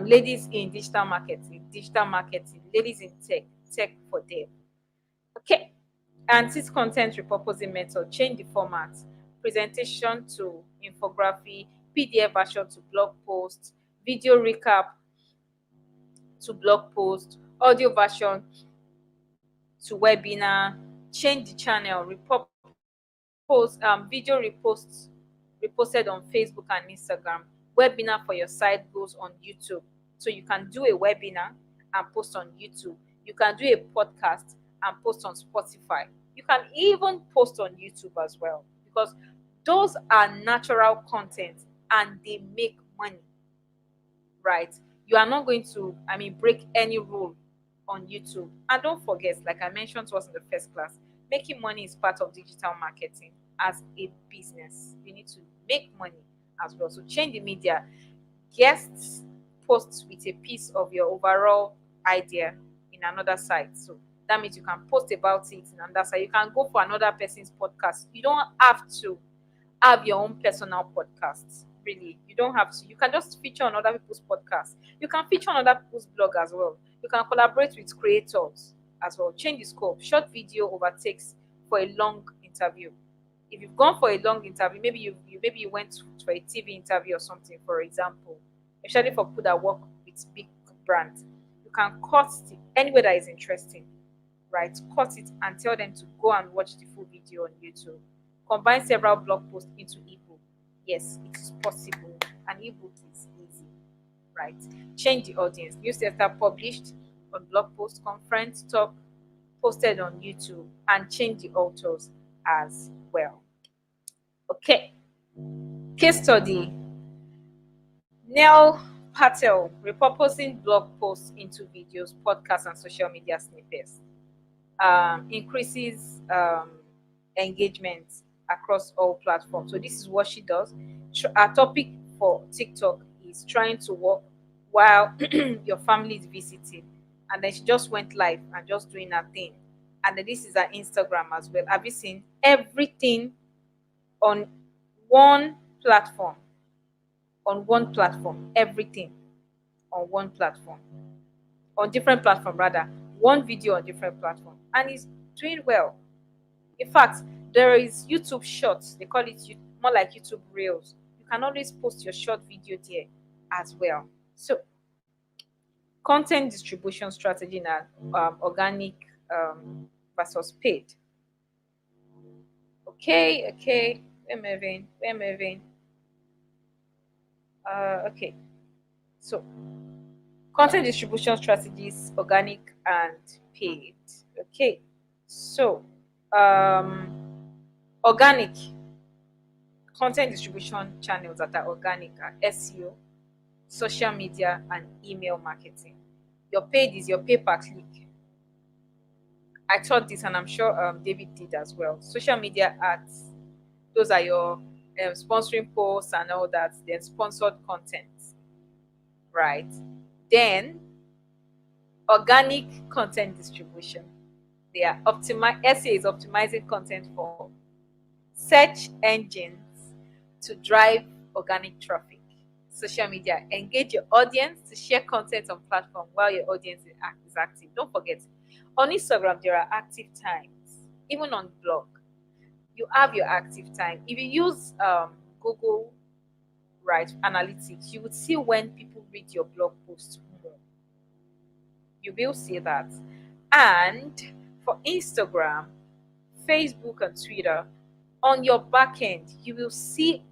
ladies in digital marketing, ladies in tech for them. Okay. And this content repurposing method, change the format, presentation to infography, PDF version to blog post, video recap to blog post, audio version to webinar, change the channel, video reposted on Facebook and Instagram, webinar for your site goes on YouTube. So you can do a webinar and post on YouTube. You can do a podcast and post on Spotify. You can even post on YouTube as well, because those are natural content and they make money, right? You are not going to, break any rule on YouTube. And don't forget, like I mentioned to us in the first class, making money is part of digital marketing as a business. You need to make money as well. So change the media. Guests post with a piece of your overall idea in another site. So that means you can post about it in another site. You can go for another person's podcast. You don't have to have your own personal podcast. Really, you don't have to. You can just feature on other people's podcasts. You can feature on other people's blog as well. You can collaborate with creators as well. Change the scope. Short video overtakes for a long interview. If you've gone for a long interview, maybe you went for a TV interview or something, for example, especially for people that work with big brands, you can cut it anywhere that is interesting, right? Cut it and tell them to go and watch the full video on YouTube. Combine several blog posts into ebook. Yes, it is possible. An ebook is easy, right? Change the audience. Newsletter published on blog post, conference talk posted on YouTube, and change the authors as well. Okay. Case study. Neil Patel, repurposing blog posts into videos, podcasts, and social media snippets. Increases engagement across all platforms. So this is what she does. Our topic for TikTok is trying to work while your family is visiting, and then she just went live and just doing her thing. And then this is her Instagram as well. Have you seen everything on one platform? On one platform, everything on one platform, on different platform rather, one video on different platform, and it's doing well. In fact, there is YouTube Shorts. They call it more like YouTube Reels. You can always post your short video there as well. So, content distribution strategy and organic versus paid. Okay, we're moving. Okay, so content distribution strategies, organic and paid. Okay, so organic content distribution channels that are organic are SEO, social media, and email marketing. Your paid is your pay per click. I taught this, and I'm sure David did as well. Social media ads, those are your sponsoring posts and all that. Then sponsored content, right? Then organic content distribution. They are SEO is optimizing content for search engines to drive organic traffic. Social media, engage your audience to share content on platform while your audience is active. Don't forget, on Instagram there are active times. Even on blog, you have your active time. If you use Google, right, analytics, you would see when people read your blog post more. You will see that. And for Instagram, Facebook, and Twitter, on your back end, you will see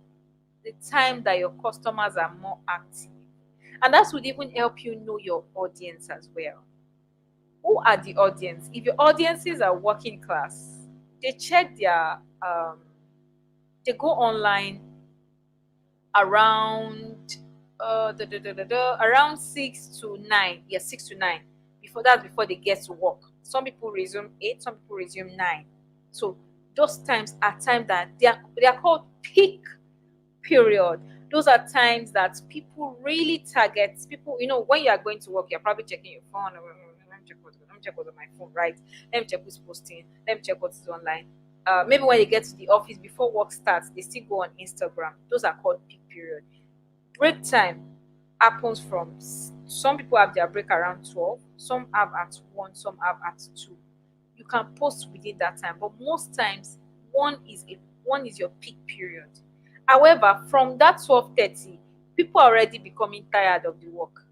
the time that your customers are more active. And that would even help you know your audience as well. Who are the audience? If your audiences are working class, they check their they go online around around 6 to 9. Yeah, 6 to 9. Before they get to work. Some people resume 8, some people resume 9. So those times are times that they are called peak period. Those are times that people really target. People, when you are going to work, you're probably checking your phone. Let me check what's on my phone, right? Let me check who's posting. Let me check what is online. Maybe when you get to the office before work starts, they still go on Instagram. Those are called peak period. Break time happens from, some people have their break around 12, some have at 1, some have at 2. You can post within that time, but most times one is your peak period. However, from that 12:30, people are already becoming tired of the work.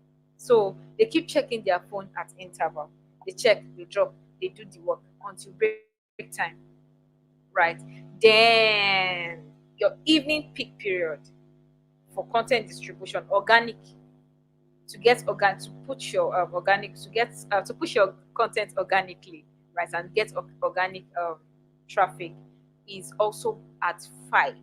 So they keep checking their phone at interval. They check, they drop, they do the work until break time, right? Then your evening peak period for content distribution, organic, to get organ to put your organic to get to push your content organically, right, and get organic traffic, is also at 5.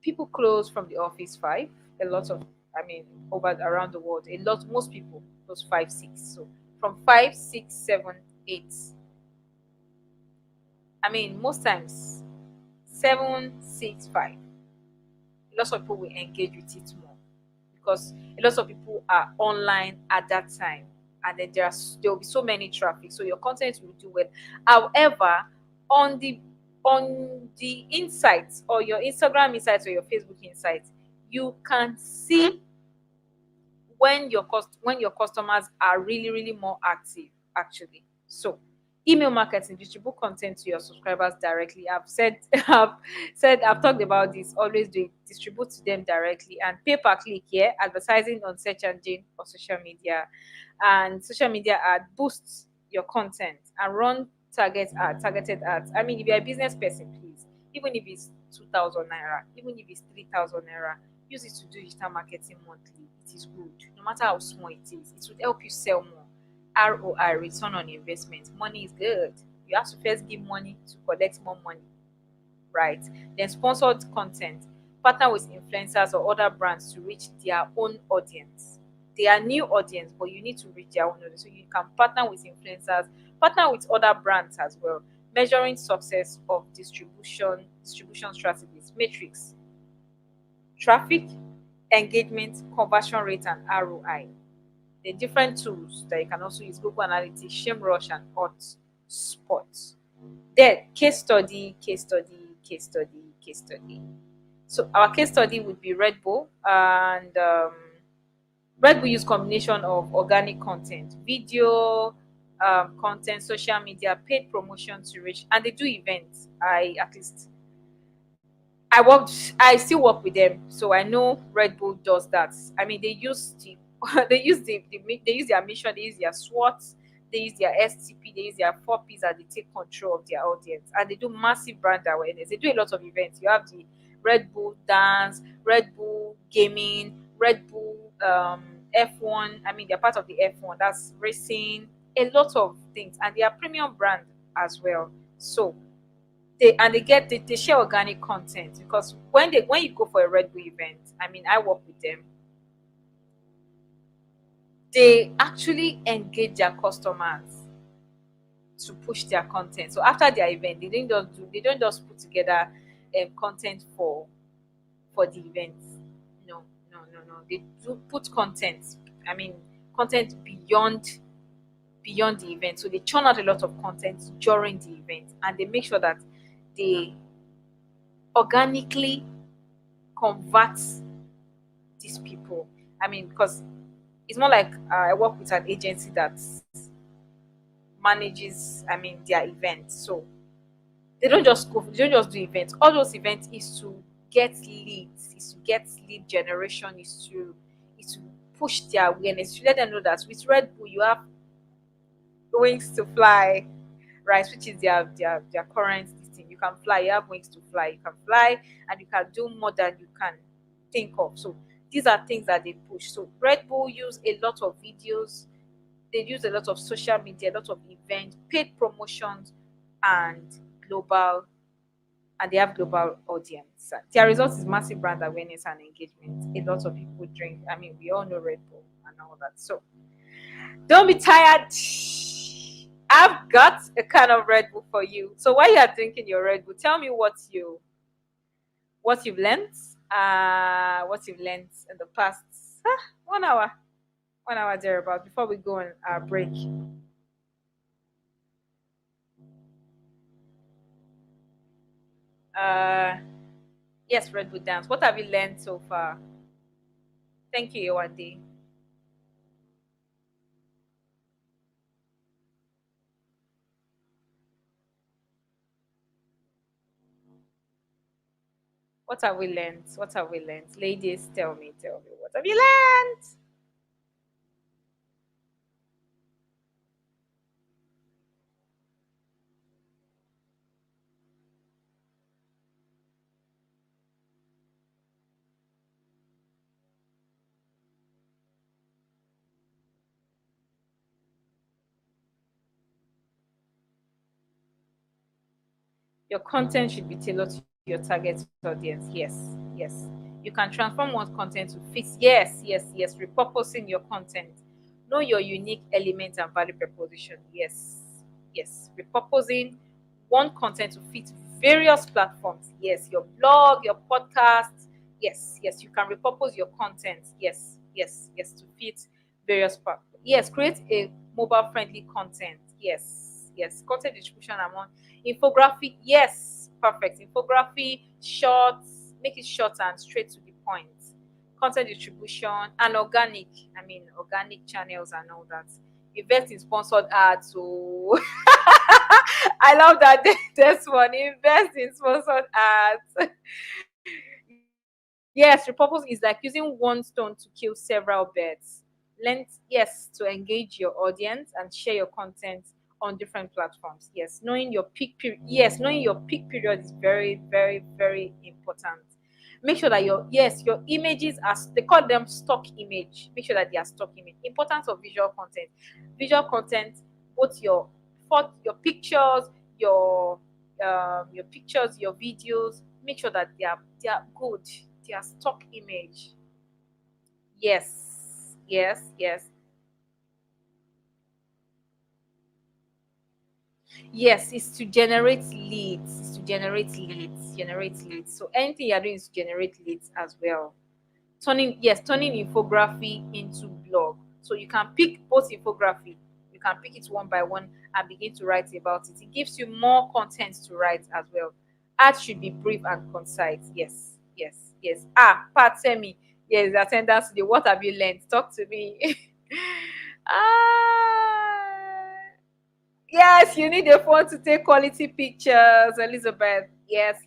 People close from the office 5. A lot of, I mean, over around the world, a lot, most people close 5, 6. So from 5, 6, 7, 8, I mean, most times 7, 6, 5, lots of people will engage with it more, because a lot of people are online at that time, and then there will be so many traffic, so your content will do well. However, on the insights, or your Instagram insights or your Facebook insights, you can see when your customers are really really more active, actually. So email marketing, distribute content to your subscribers directly. I've said I've talked about this. Always do it, distribute to them directly. And pay per click, yeah, advertising on search engine or social media. And social media ad boosts your content, and run targeted ads. I mean, if you're a business person, please, even if it's 2,000 naira, even if it's 3,000 naira, use it to do digital marketing monthly. It is good. No matter how small it is, it will help you sell more. ROI, return on investment. Money is good. You have to first give money to collect more money, right? Then sponsored content. Partner with influencers or other brands to reach their own audience. They are new audience, but you need to reach their own audience. So you can partner with influencers, partner with other brands as well. Measuring success of distribution strategies. Matrix: traffic, engagement, conversion rate, and ROI. The different tools that you can also use: Google Analytics, SEMrush, and Hotspot. Then case study. So our case study would be Red Bull, and Red Bull use combination of organic content, video content, social media, paid promotion to reach, and they do events. I still work with them, so I know Red Bull does that. I mean, they use the they use their mission, they use their SWOT, they use their STP, they use their 4 Ps, and they take control of their audience, and they do massive brand awareness. They do a lot of events. You have the Red Bull dance, Red Bull gaming, Red Bull F1. I mean, they're part of the F1. That's racing. A lot of things, and they are premium brand as well. So they share organic content, because when you go for a Red Bull event, I mean, I work with them, they actually engage their customers to push their content. So after their event, they don't just put together content for the event. No, no. They do put content. I mean, content beyond the event. So they churn out a lot of content during the event, and they make sure that they organically convert these people. I mean, because it's more like I work with an agency that manages, I mean, their events. So they don't just do events. All those events is to get leads, is to get lead generation, is to push their awareness, to let them know that with Red Bull you have wings to fly, right? Which is their current thing. You can fly, you have wings to fly, you can fly, and you can do more than you can think of. So these are things that they push. So Red Bull use a lot of videos, they use a lot of social media, a lot of events, paid promotions, and global, and they have global audience. Their result is massive brand awareness and engagement. A lot of people drink. I mean, we all know Red Bull and all that. So don't be tired. I've got a kind of Red Bull for you. So while you are drinking your Red Bull, tell me what you've learned. What you've learned in the past 1 hour, 1 hour thereabout, before we go on our break. Uh, yes, Red Bull dance. What have you learned so far? Thank you, Yewande. What have we learned? What have we learned? Ladies, tell me, what have you learned? Your content should be tailored to your target audience. Yes. You can transform one's content to fit. Yes. Repurposing your content. Know your unique element and value proposition. Yes. Repurposing one content to fit various platforms. Yes, your blog, your podcast. Yes. You can repurpose your content. Yes. To fit various platforms. Yes, create a mobile friendly content. Yes. Content distribution among infographic. Yes, perfect. Infography, shorts, make it short and straight to the point. Content distribution and organic. I mean, organic channels and all that. Invest in sponsored ads. So I love that this one. Invest in sponsored ads. Yes, repurpose is like using one stone to kill several birds. Learn, yes, to engage your audience and share your content on different platforms. Yes, knowing your peak period. Yes, knowing your peak period is very important. Make sure that your images are, they call them stock image. Make sure that they are stock image. Importance of visual content. Visual content, both your pictures, your your pictures, your videos. Make sure that they are good. They are stock image. Yes. Yes, it's to generate leads. It's to generate leads. So anything you're doing is to generate leads as well. Turning infography into blog. So you can pick both infography. You can pick it one by one and begin to write about it. It gives you more content to write as well. Ads should be brief and concise. Yes. Pat, tell me. Yes, attendance today. What have you learned? Talk to me. ah, yes, you need a phone to take quality pictures, Elizabeth. Yes.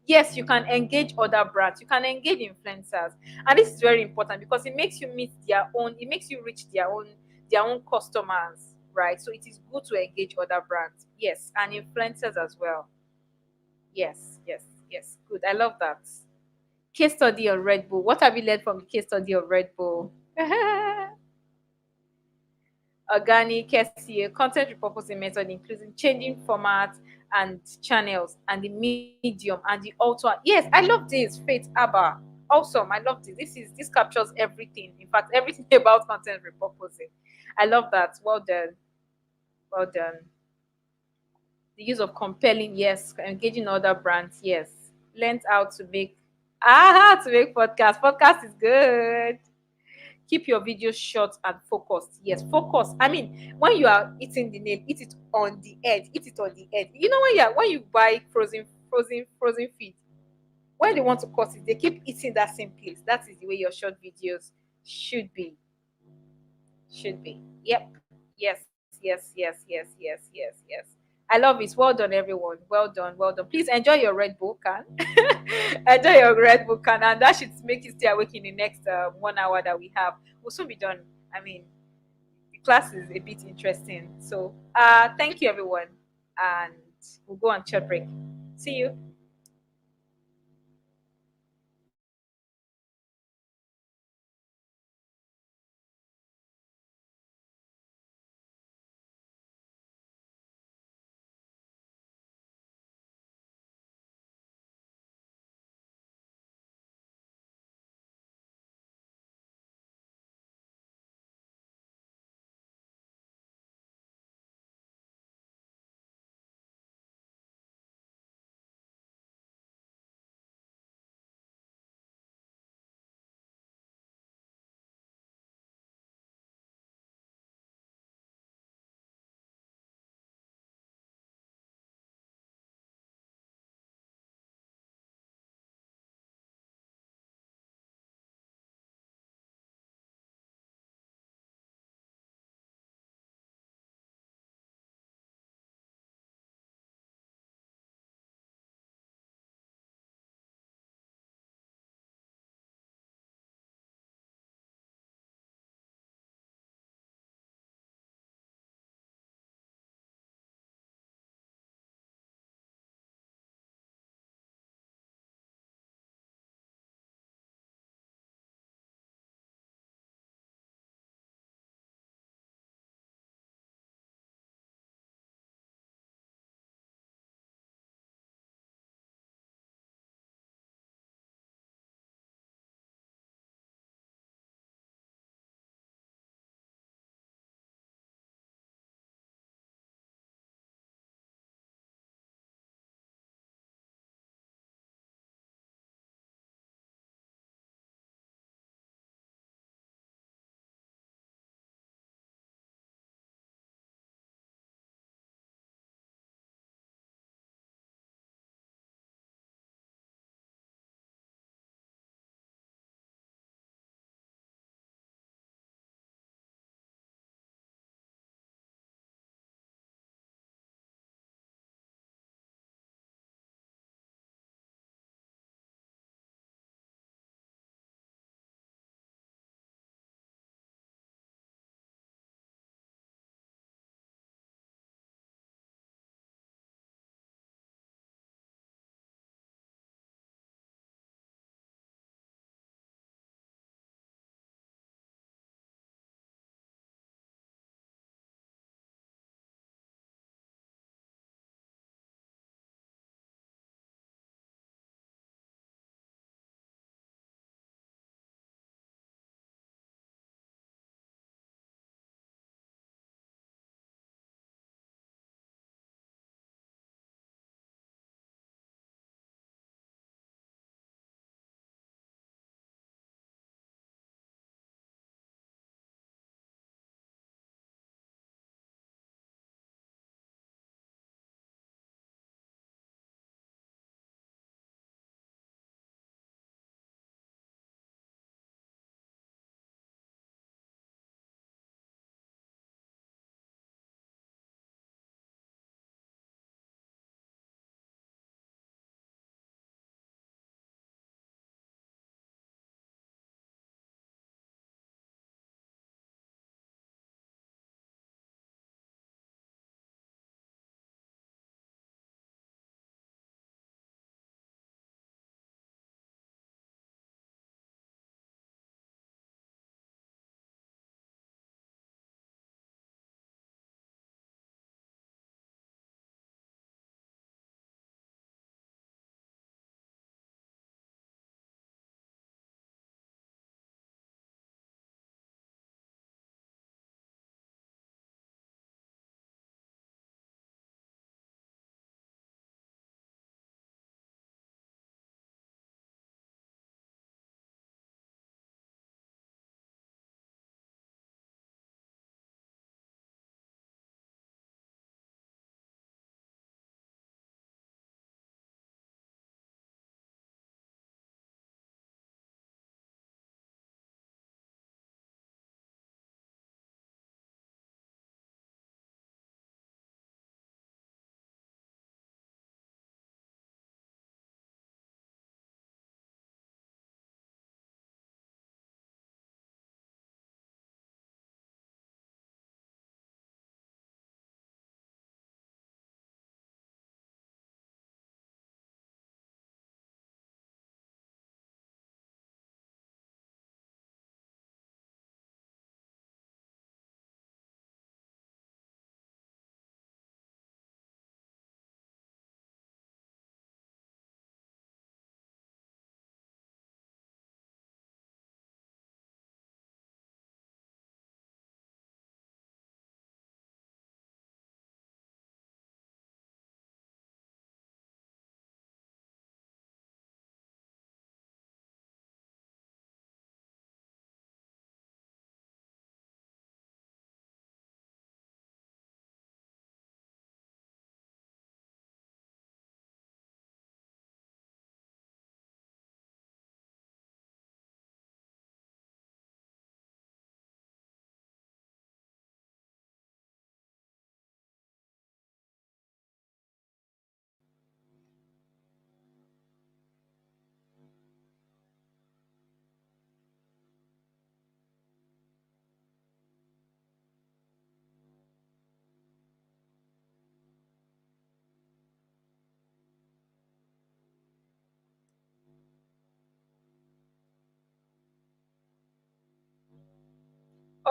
Yes, you can engage other brands. You can engage influencers, and this is very important because it makes you meet their own. It makes you reach their own customers, right? So it is good to engage other brands. Yes, and influencers as well. Yes. Good. I love that. Case study on Red Bull. What have you learned from the case study of Red Bull? Organic SEO, content repurposing method, including changing formats and channels, and the medium and the author. Yes, I love this. Faith Abba. Awesome. I love this. This captures everything. In fact, everything about content repurposing. I love that. Well done. Well done. The use of compelling, yes, engaging other brands, yes. Learned how to make how to make podcast. Podcast is good. Keep your videos short and focused. Yes, focus. I mean, when you are eating the nail, eat it on the edge. Eat it on the edge. You know when you buy frozen feed, when they want to cut it, they keep eating that same place. That is the way your short videos should be. Should be. Yep. Yes. I love it. Well done, everyone. Well done. Please enjoy your Red Bull can. Enjoy your Red Bull can, and that should make you stay awake in the next 1 hour that we have. We'll soon be done. I mean, the class is a bit interesting. So, thank you, everyone, and we'll go on short break. See you.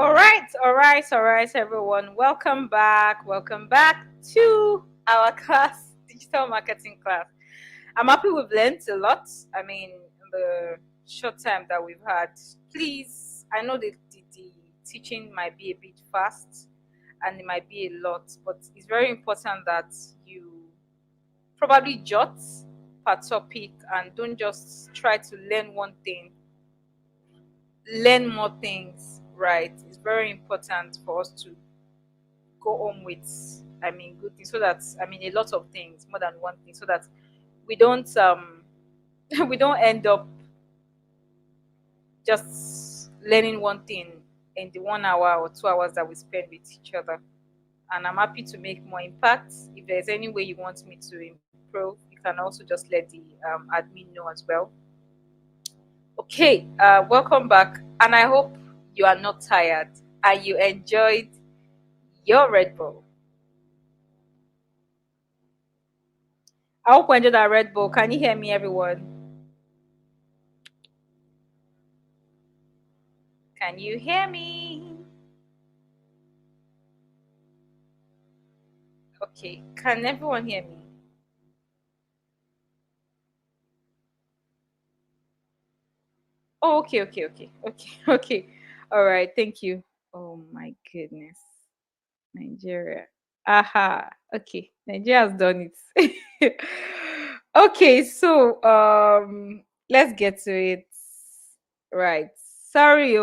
All right, everyone. Welcome back to our class, digital marketing class. I'm happy we've learned a lot. I mean, in the short time that we've had, please, I know that the teaching might be a bit fast and it might be a lot, but it's very important that you probably jot per topic and don't just try to learn one thing, learn more things, right? It's very important for us to go home with, I mean, good things, so that, I mean, a lot of things, more than one thing, so that we don't we don't end up just learning one thing in the 1 hour or 2 hours that we spend with each other. And I'm happy to make more impact. If there's any way you want me to improve, you can also just let the admin know as well. Okay, welcome back, and I hope you are not tired and you enjoyed your Red Bull. I hope you enjoyed that Red Bull. Can you hear me, everyone? Can you hear me? Okay, can everyone hear me? Oh, okay, okay. All right, thank you. Oh my goodness, Nigeria. Aha, okay, Nigeria has done it. Okay, so let's get to it. Right, sorry,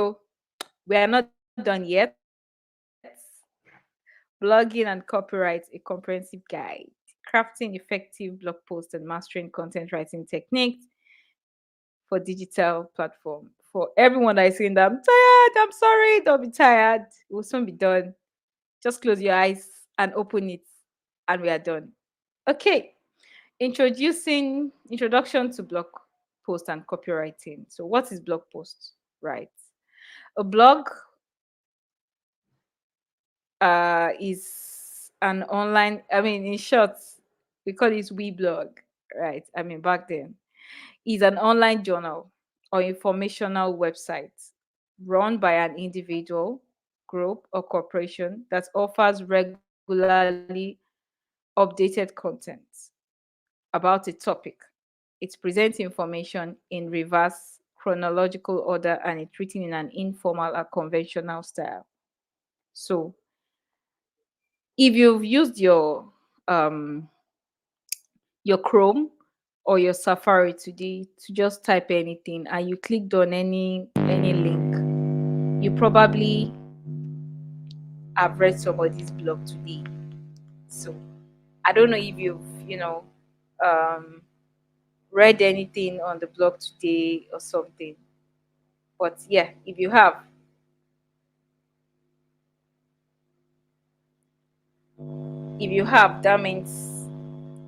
we are not done yet. Blogging and copyright, a comprehensive guide. Crafting effective blog posts and mastering content writing techniques for digital platform. For everyone that is saying that I'm tired, I'm sorry, don't be tired. We'll soon be done. Just close your eyes and open it, and we are done. Okay. Introduction to blog post and copywriting. So what is blog post? Right. A blog is an online, I mean, in short, we call it weblog, right? I mean, back then, is an online journal or informational website run by an individual, group, or corporation that offers regularly updated content about a topic. It presents information in reverse chronological order, and it's written in an informal or conventional style. So if you've used um your Chrome or your Safari today to just type anything and you clicked on any link, you probably have read somebody's blog today. So I don't know if you've, um, read anything on the blog today or something. But yeah, if you have, that means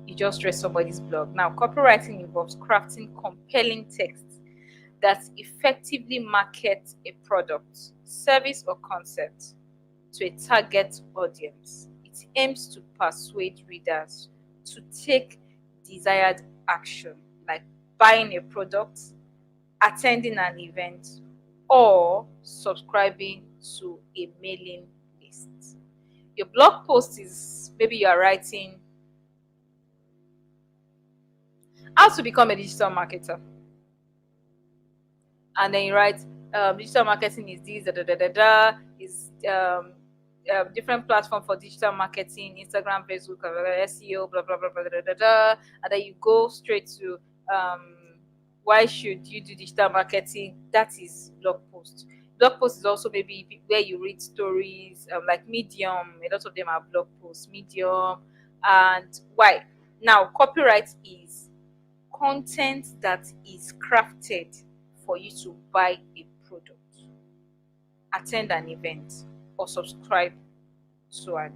you just read somebody's blog. Now, copywriting involves crafting compelling texts that effectively market a product, service, or concept to a target audience. It aims to persuade readers to take desired action, like buying a product, attending an event, or subscribing to a mailing list. Your blog post is, maybe you are writing how to become a digital marketer, and then you write, digital marketing is this, da da da da da, is different platform for digital marketing, Instagram, Facebook, SEO, blah blah blah blah da da da, and then you go straight to um, why should you do digital marketing? That is blog post. Blog post is also maybe where you read stories, like Medium. A lot of them are blog posts. Medium, and why? Now, copyright is content that is crafted for you to buy a product, attend an event, or subscribe to a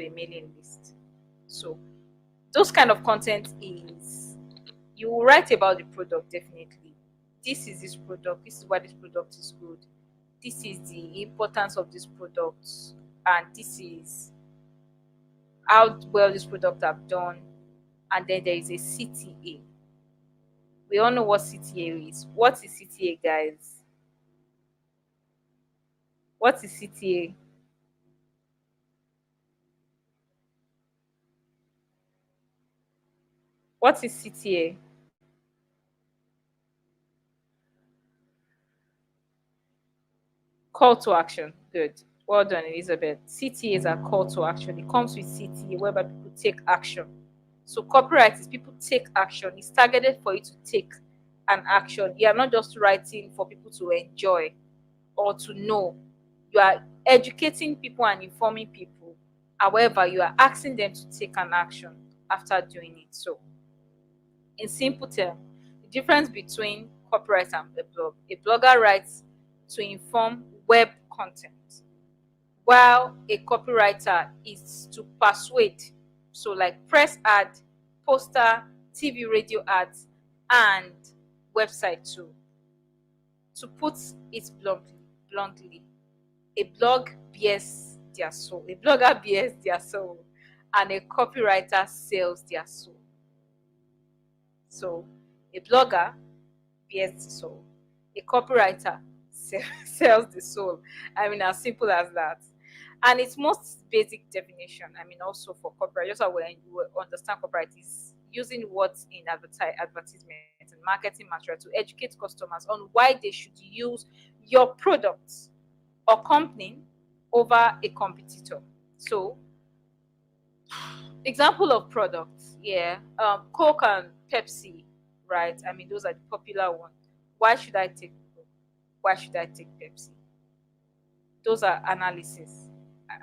mailing list. So those kind of content is, you will write about the product definitely. This is this product, this is why this product is good, this is the importance of this product, and this is how well this product have done. And then there is a CTA. We all know what CTA is. What is CTA, guys? What is CTA? What is CTA? Call to action. Good. Well done, Elizabeth. CTAs are call to action. It comes with CTA whereby people take action. So copyright is people take action. It's targeted for you to take an action. You are not just writing for people to enjoy or to know. You are educating people and informing people. However, you are asking them to take an action after doing it. So, in simple terms, the difference between copyright and a blog. A blogger writes to inform web content, while a copywriter is to persuade. So, like press ad, poster, TV, radio ads, and website too. To put it bluntly, a blog bears their soul. A blogger bears their soul, and a copywriter sells their soul. So, a blogger bears the soul. A copywriter sells the soul. I mean, as simple as that. And its most basic definition, I mean, also for copyright, just so when you understand copyright, is using words in advertisement and marketing material to educate customers on why they should use your products or company over a competitor. So, example of products, yeah, Coke and Pepsi, right? I mean, those are the popular ones. Why should I take Coke? Why should I take Pepsi? Those are analysis.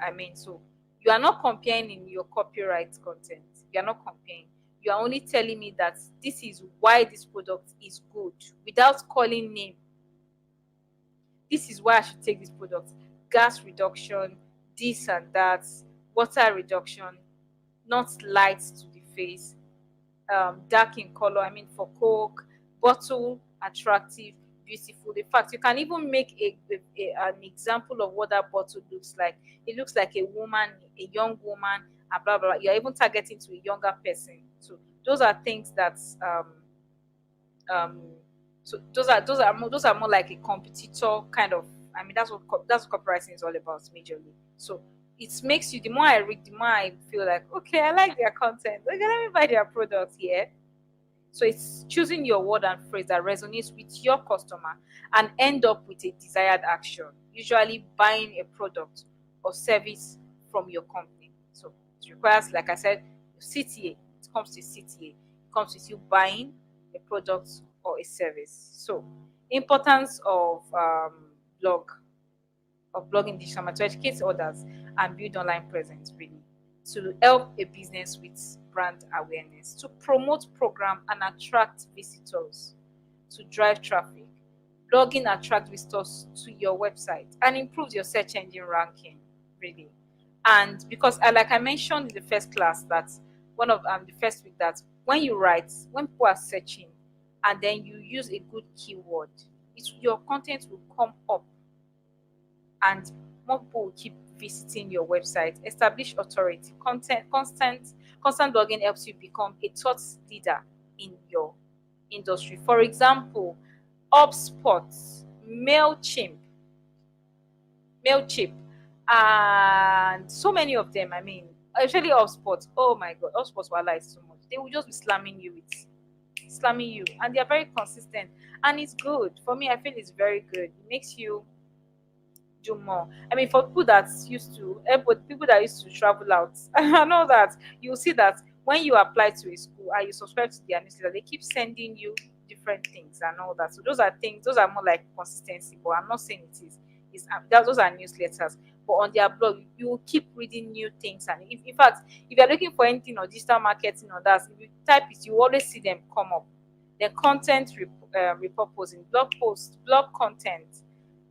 I mean, so you are not comparing in your copyright content. You are not comparing. You are only telling me that this is why this product is good without calling name. This is why I should take this product. Gas reduction, this and that, water reduction, not light to the face, dark in color. I mean, for Coke, bottle attractive, beautiful. In fact, you can even make an example of what that bottle looks like. It looks like a woman, a young woman, and blah blah. Blah. You're even targeting to a younger person. So those are things that um so those are more like a competitor kind of. I mean, that's what copywriting is all about majorly. So it makes you, the more I read, the more I feel like, okay, I like their content, okay, let me buy their products here. So it's choosing your word and phrase that resonates with your customer and end up with a desired action, usually buying a product or service from your company. So it requires, like I said, CTA. It comes to CTA. It comes with you buying a product or a service. So importance blog of blogging digital marketing to educate others and build online presence, really, to help a business with brand awareness, to promote program and attract visitors, to drive traffic. Blogging attracts visitors to your website and improves your search engine ranking, really. And because, like I mentioned in the first class, that one of the first week, that when you write, when people are searching, and then you use a good keyword, your content will come up and more people will keep visiting your website. Establish authority. Constant blogging helps you become a thought leader in your industry. For example, HubSpot, Mailchimp, and so many of them. I mean, especially HubSpot. Oh my God, HubSpot will lie so much. They will just be slamming you, and they are very consistent, and it's good for me. I feel it's very good. It makes you do more. I mean, for people that used to, but people that used to travel out, I know that you'll see that when you apply to a school and you subscribe to their newsletter, they keep sending you different things and all that. So those are things, those are more like consistency, but I'm not saying it is. Those are newsletters. But on their blog, you will keep reading new things. And if, in fact, if you're looking for anything on digital marketing or that, if you type it, you always see them come up. The repurposing, blog posts, blog content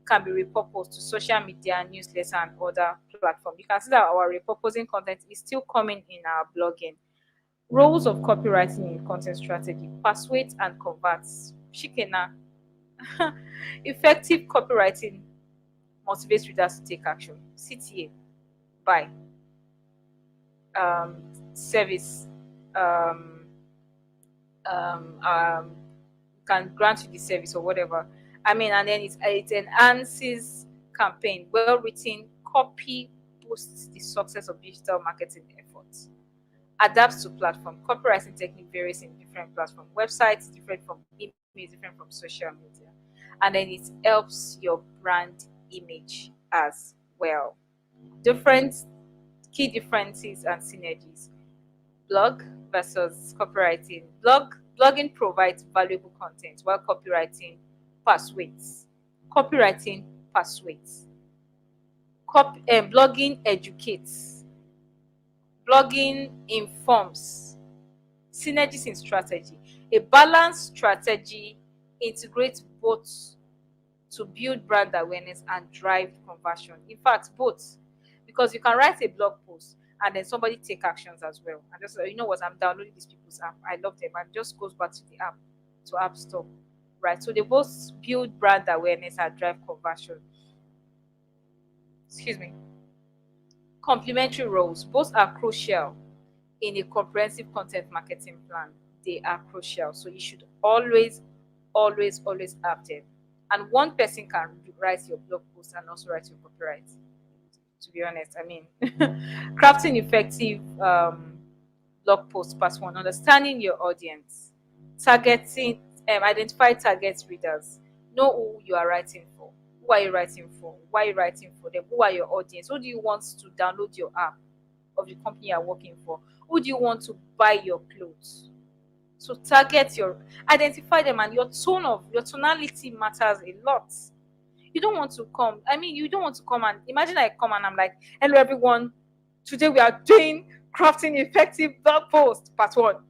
can be repurposed to social media, newsletter, and other platforms. You can see that our repurposing content is still coming in our blogging. Roles of copywriting in content strategy: persuade and convert. Shikena. Effective copywriting motivates readers to take action. CTA: buy, service, um, can grant you the service or whatever. I mean, and then it enhances campaign, well written copy boosts the success of digital marketing efforts. Adapts to platform. Copywriting technique varies in different platforms. Websites different from email, different from social media. And then it helps your brand image as well. Different key differences and synergies. Blog versus copywriting. Blogging provides valuable content while copywriting persuades. Copywriting persuades. Blogging educates. Blogging informs. Synergies in strategy. A balanced strategy integrates both to build brand awareness and drive conversion. In fact, both. Because you can write a blog post and then somebody take actions as well. And just you know what, I'm downloading these people's app. I love them. And just goes back to the app, to App Store. Right. So they both build brand awareness and drive conversion. Excuse me. Complementary roles. Both are crucial in a comprehensive content marketing plan. They are crucial. So you should always have them. And one person can write your blog post and also write your copyright. To be honest, I mean, crafting effective blog post. Part one: understanding your audience, targeting, identify target readers, know who you are writing for. Who are you writing for? Why are you writing for them? Who are your audience? Who do you want to download your app of the company you are working for? Who do you want to buy your clothes? So target identify them, and your tonality matters a lot. You don't want to come. I mean, you don't want to come and imagine I come and I'm like, hello everyone. Today we are doing crafting effective blog post. Part one.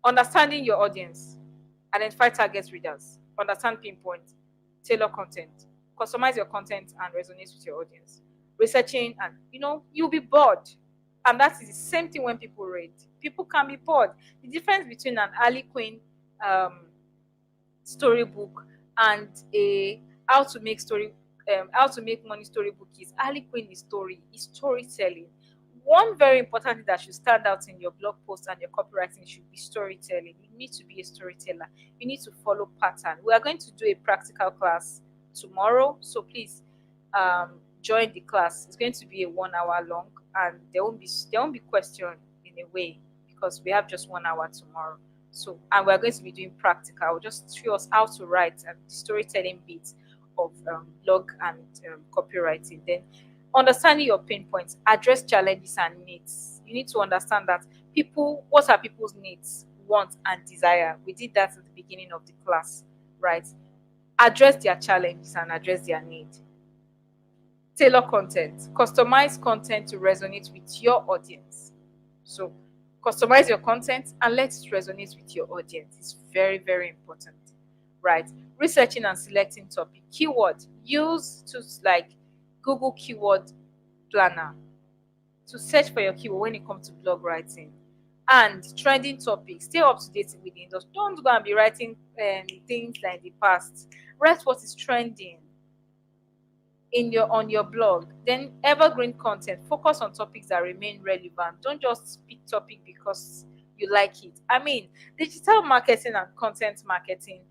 Understanding your audience. Identify target readers. Understand pinpoint. Tailor content. Customize your content and resonate with your audience. Researching, and you'll be bored. And that is the same thing when people read. People can be bored. The difference between an Harlequin storybook and a how to make money storybook is Harlequin is storytelling. One very important thing that should stand out in your blog post and your copywriting should be storytelling. You need to be a storyteller. You need to follow pattern. We are going to do a practical class tomorrow, so please join the class. It's going to be a 1 hour long, and there won't be question in a way because we have just 1 hour tomorrow. So, and we're going to be doing practical. I'll just show us how to write and storytelling bits of blog and copywriting. Then understanding your pain points, address challenges and needs. You need to understand that what are people's needs, wants, and desire. We did that at the beginning of the class, right? Address their challenges and address their need. Tailor content. Customize content to resonate with your audience. So customize your content and let it resonate with your audience. It's very, very important, right? Researching and selecting topic. Keyword. Use tools like Google Keyword Planner to search for your keyword when it comes to blog writing. And trending topics. Stay up to date with the industry. Don't go and be writing things like the past. Write what is trending on your blog. Then evergreen content. Focus on topics that remain relevant. Don't just pick topic because you like it. I mean, digital marketing and content marketing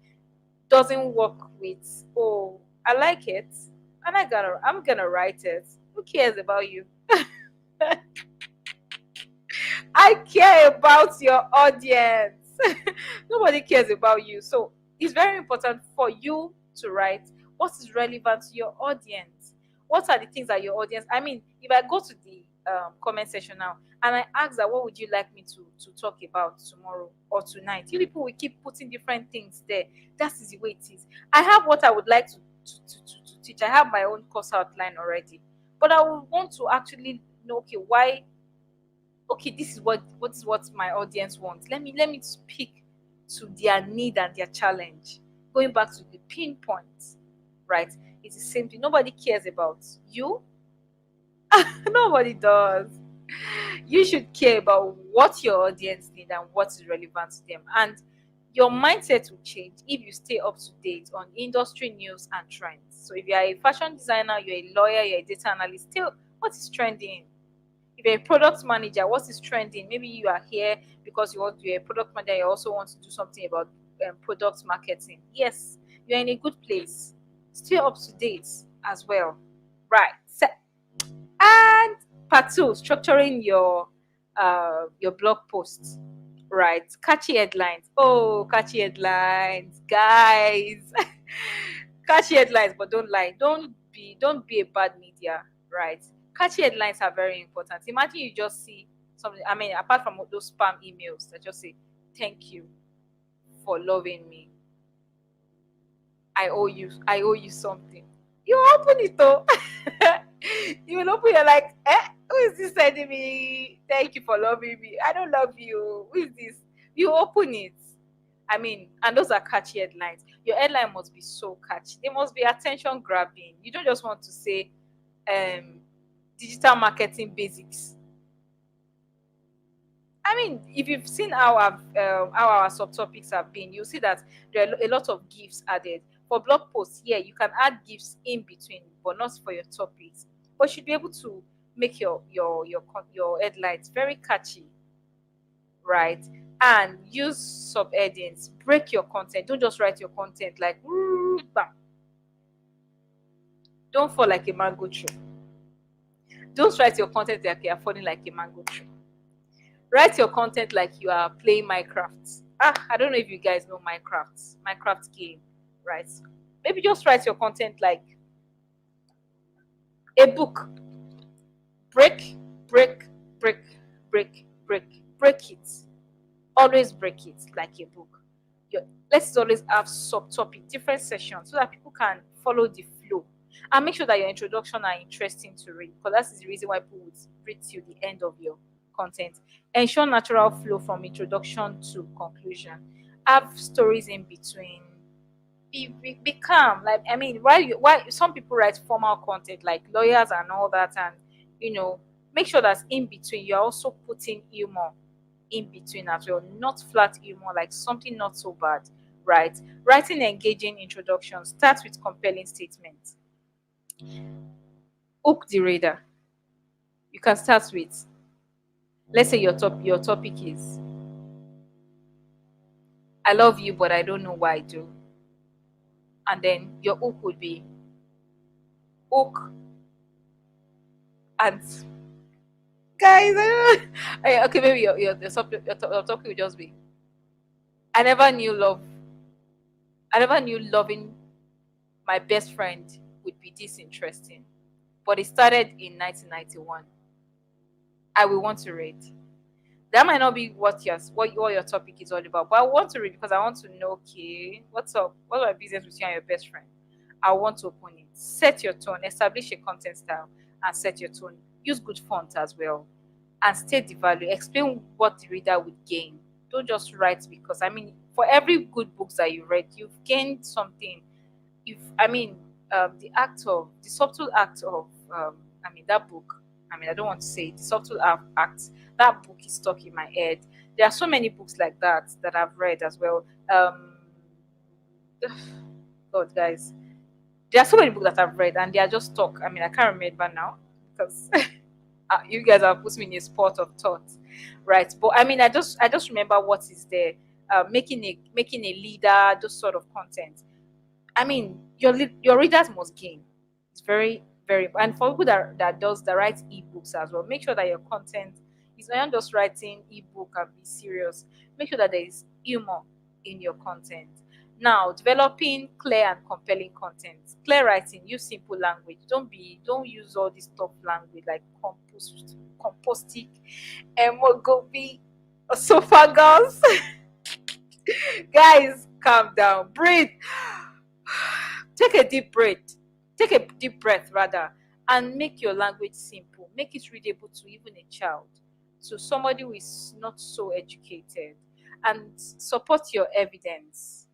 doesn't work with, oh, I like it and I'm gonna write it. Who cares about you? I care about your audience. Nobody cares about you. So it's very important for you to write what is relevant to your audience. What are the things that your audience, I mean, if I go to the comment section now and I ask that what would you like me to talk about tomorrow or tonight, you people will keep putting different things there. That is the way it is. I have what I would like to teach. I have my own course outline already, but I would want to actually know, this is what my audience wants. Let me speak to their need and their challenge. Going back to the pinpoint, right? It's the same thing. Nobody cares about you. Nobody does. You should care about what your audience need and what is relevant to them. And your mindset will change if you stay up to date on industry news and trends. So if you are a fashion designer, you're a lawyer, you're a data analyst, still what is trending? If you're a product manager, what is trending? Maybe you are here because you're a product manager, you also want to do something about product marketing. Yes, you're in a good place. Stay up to date as well. Right. And part two, structuring your blog posts. Right. Catchy headlines. Oh, catchy headlines, guys. Catchy headlines, but don't lie. Don't be a bad media. Right. Catchy headlines are very important. Imagine you just see something. I mean, apart from those spam emails that just say, "Thank you for loving me. I owe you something." You open it though. You will open, you're like, who is this sending me? Thank you for loving me. I don't love you. Who is this? You open it. I mean, and those are catchy headlines. Your headline must be so catchy. They must be attention grabbing. You don't just want to say um digital marketing basics. I mean, if you've seen how our subtopics have been, you'll see that there are a lot of gifts added. For blog posts, yeah, you can add gifts in between, but not for your topics. But you should be able to make your headlines very catchy, right? And use subheadings. Break your content. Don't just write your content like bam. Don't fall like a mango tree. Don't write your content like you are falling like a mango tree. Write your content like you are playing Minecraft. I don't know if you guys know Minecraft game, right? Maybe just write your content like a book. Break, break, break, break it. Always break it like a book. Let's always have subtopic, different sessions, so that people can follow the flow. And make sure that your introduction are interesting to read, because that's the reason why people would read till the end of your content. Ensure natural flow from introduction to conclusion. Have stories in between. Be calm. Like, I mean, why some people write formal content like lawyers and all that, and make sure that in between you're also putting humor in between as well, not flat humor, like something not so bad, right? Writing engaging introduction. Start with compelling statements. Hook the reader. You can start with, let's say your topic is, I love you, but I don't know why I do. And then your hook would be, hook and guys, okay, maybe your topic would just be, I never knew love. I never knew loving my best friend would be this interesting, but it started in 1991. I will want to read. That might not be what your topic is all about, but I want to read because I want to know, okay, what's up? What's my business with you and your best friend? I want to open it. Set your tone, establish a content style, and set your tone. Use good font as well, and state the value. Explain what the reader would gain. Don't just write because, I mean, for every good books that you read, you've gained something. If I mean, the subtle act of, that book. I mean, I don't want to say it, the subtle act. That book is stuck in my head. There are so many books like that I've read as well. God, guys, there are so many books that I've read and they are just stuck. I mean, I can't remember now because you guys have put me in a spot of thought, right? But I mean, I just remember what is there. Making a leader, those sort of content. I mean, your readers must gain. It's very, very, and for people that write ebooks as well, make sure that your content is not just writing ebook and be serious. Make sure that there is humor in your content. Now, developing clear and compelling content. Clear writing, use simple language. Don't use all this tough language like compostic, emogobi, esophagus. Guys, calm down, breathe. Take a deep breath. Take a deep breath rather, and make your language simple. Make it readable to even a child, to somebody who is not so educated, and support your evidence.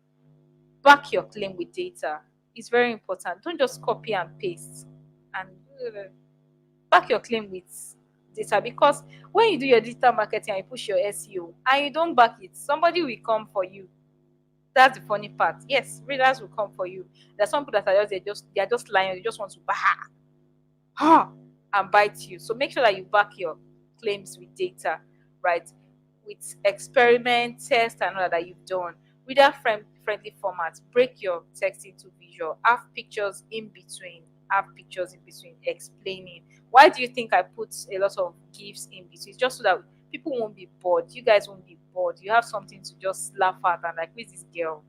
Back your claim with data. It's very important. Don't just copy and paste. And back your claim with data, because when you do your digital marketing and you push your SEO and you don't back it, somebody will come for you. That's the funny part. Yes, readers will come for you. There's some people that are just lying. They just want to and bite you. So make sure that you back your claims with data, right? With experiment, test, and all that you've done. Reader friendly format. Break your text into visual. Have pictures in between. have pictures in between explaining. Why do you think I put a lot of gifs in between? It's just so that people won't be bored. You guys won't be bored. You have something to just laugh at and like, who's this girl?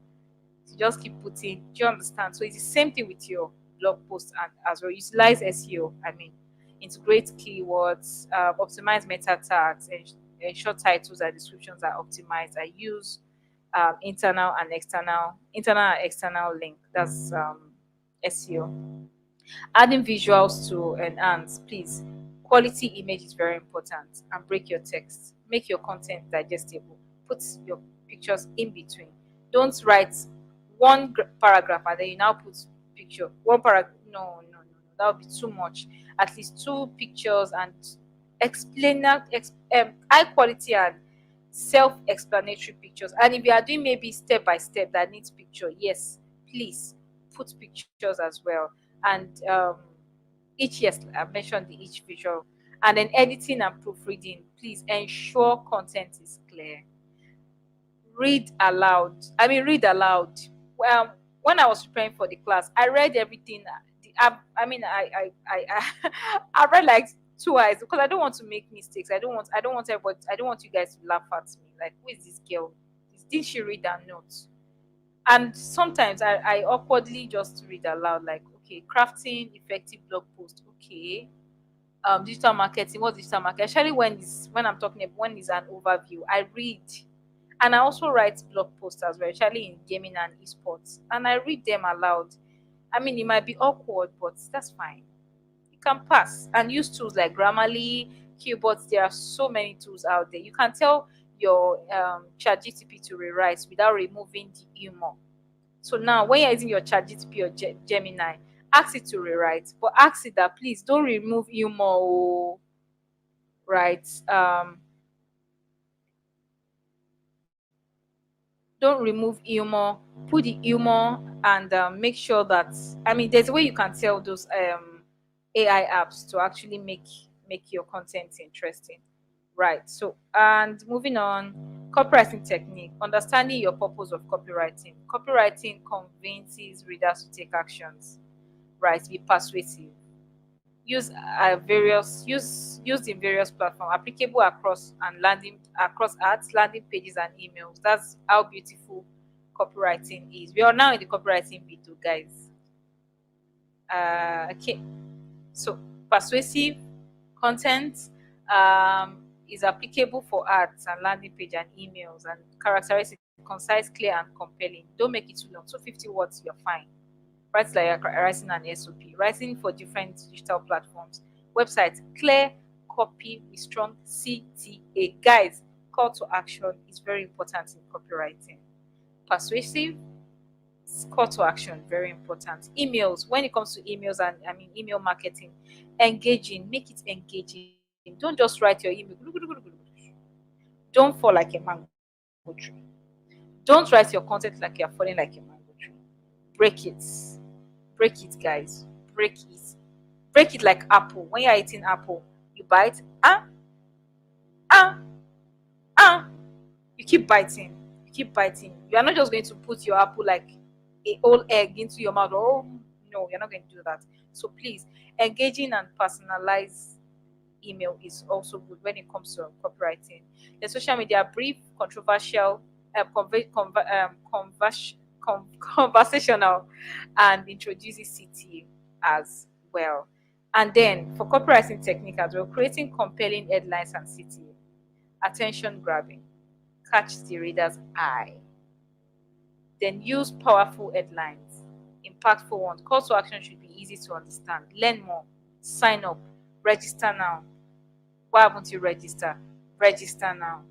To just keep putting. Do you understand? So it's the same thing with your blog post and as well. Utilize SEO. I mean, integrate keywords, optimize meta tags, and ensure titles and descriptions are optimized. I use internal and external link. That's SEO. Adding visuals to enhance, please. Quality image is very important, and break your text. Make your content digestible. Put your pictures in between. Don't write one paragraph and then you now put picture. One paragraph. No, no, no, no. That would be too much. At least two pictures and high quality and self-explanatory pictures. And if you are doing maybe step by step that needs picture, yes, please put pictures as well. And each, yes, I mentioned the each visual. And then editing and proofreading, please ensure content is clear. Read aloud. I mean, read aloud. Well, when I was preparing for the class, I read everything. I mean, I read like twice because I don't want to make mistakes. I don't want everybody. I don't want you guys to laugh at me. Like, who is this girl? Did she read her notes? And sometimes I awkwardly just read aloud, like, okay, crafting effective blog post. Okay, digital marketing. What digital marketing? Especially when I'm talking about when it's an overview, I read. And I also write blog posts as well, especially in gaming and esports. And I read them aloud. I mean, it might be awkward, but that's fine. You can pass and use tools like Grammarly, Qbots. There are so many tools out there. You can tell your ChatGTP to rewrite without removing the humor. So now, when you're using your ChatGTP or Gemini, ask it to rewrite, but ask it that please don't remove humor, oh, right? Don't remove humor. Put the humor and make sure that, I mean, there's a way you can tell those AI apps to actually make your content interesting, right? So, and moving on, copywriting technique, understanding your purpose of copywriting. Copywriting convinces readers to take actions, right? Be persuasive. Use used in various platforms, applicable across and landing across ads, landing pages, and emails. That's how beautiful copywriting is. We are now in the copywriting video, guys. Okay, so persuasive content is applicable for ads and landing page and emails, and characteristic concise, clear, and compelling. Don't make it too long. 250 words, you're fine. Write like you're writing an SOP. Writing for different digital platforms. Website, clear copy with strong CTA. Guys, call to action is very important in copywriting. Persuasive, call to action, very important. Emails, when it comes to emails and I mean email marketing, engaging, make it engaging. Don't just write your email. Don't fall like a mango tree. Don't write your content like you're falling like a mango tree. Break it. Break it, guys. Break it. Break it like apple. When you're eating apple, you bite. Ah, ah. You keep biting. You keep biting. You are not just going to put your apple like a whole egg into your mouth. Oh no, you're not going to do that. So please, engaging and personalize email is also good when it comes to copywriting. The social media brief, controversial, conversational, and introduces CTA as well. And then for copywriting technique as well, creating compelling headlines and CTA, attention grabbing, catch the reader's eye. Then use powerful headlines, impactful ones. Call to action should be easy to understand. Learn more, sign up, register now. Why haven't you register? Register now.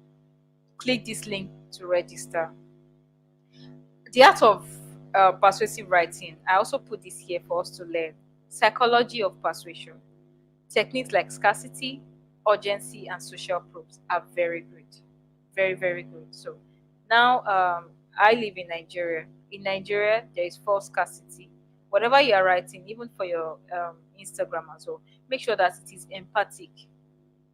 Click this link to register. The art of persuasive writing. I also put this here for us to learn. Psychology of persuasion. Techniques like scarcity, urgency, and social proofs are very good. Very, very good. So now I live in Nigeria. In Nigeria, there is false scarcity. Whatever you are writing, even for your Instagram as well, make sure that it is empathic.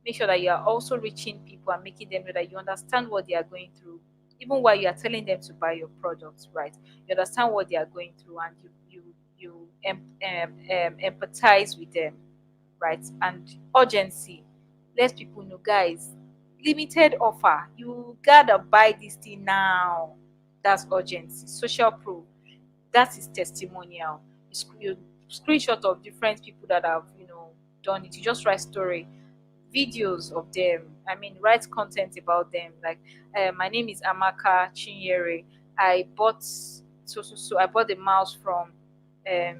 Make sure that you are also reaching people and making them know that you understand what they are going through, even while you are telling them to buy your products, right? You understand what they are going through, and empathize with them, right? And urgency, let people know, guys, limited offer, you gotta buy this thing now. That's urgency. Social proof, that is testimonial. You screenshot of different people that have, done it. You just write story, videos of them. I mean, write content about them. Like, my name is Amaka Chinyere. I bought I bought the mouse from um,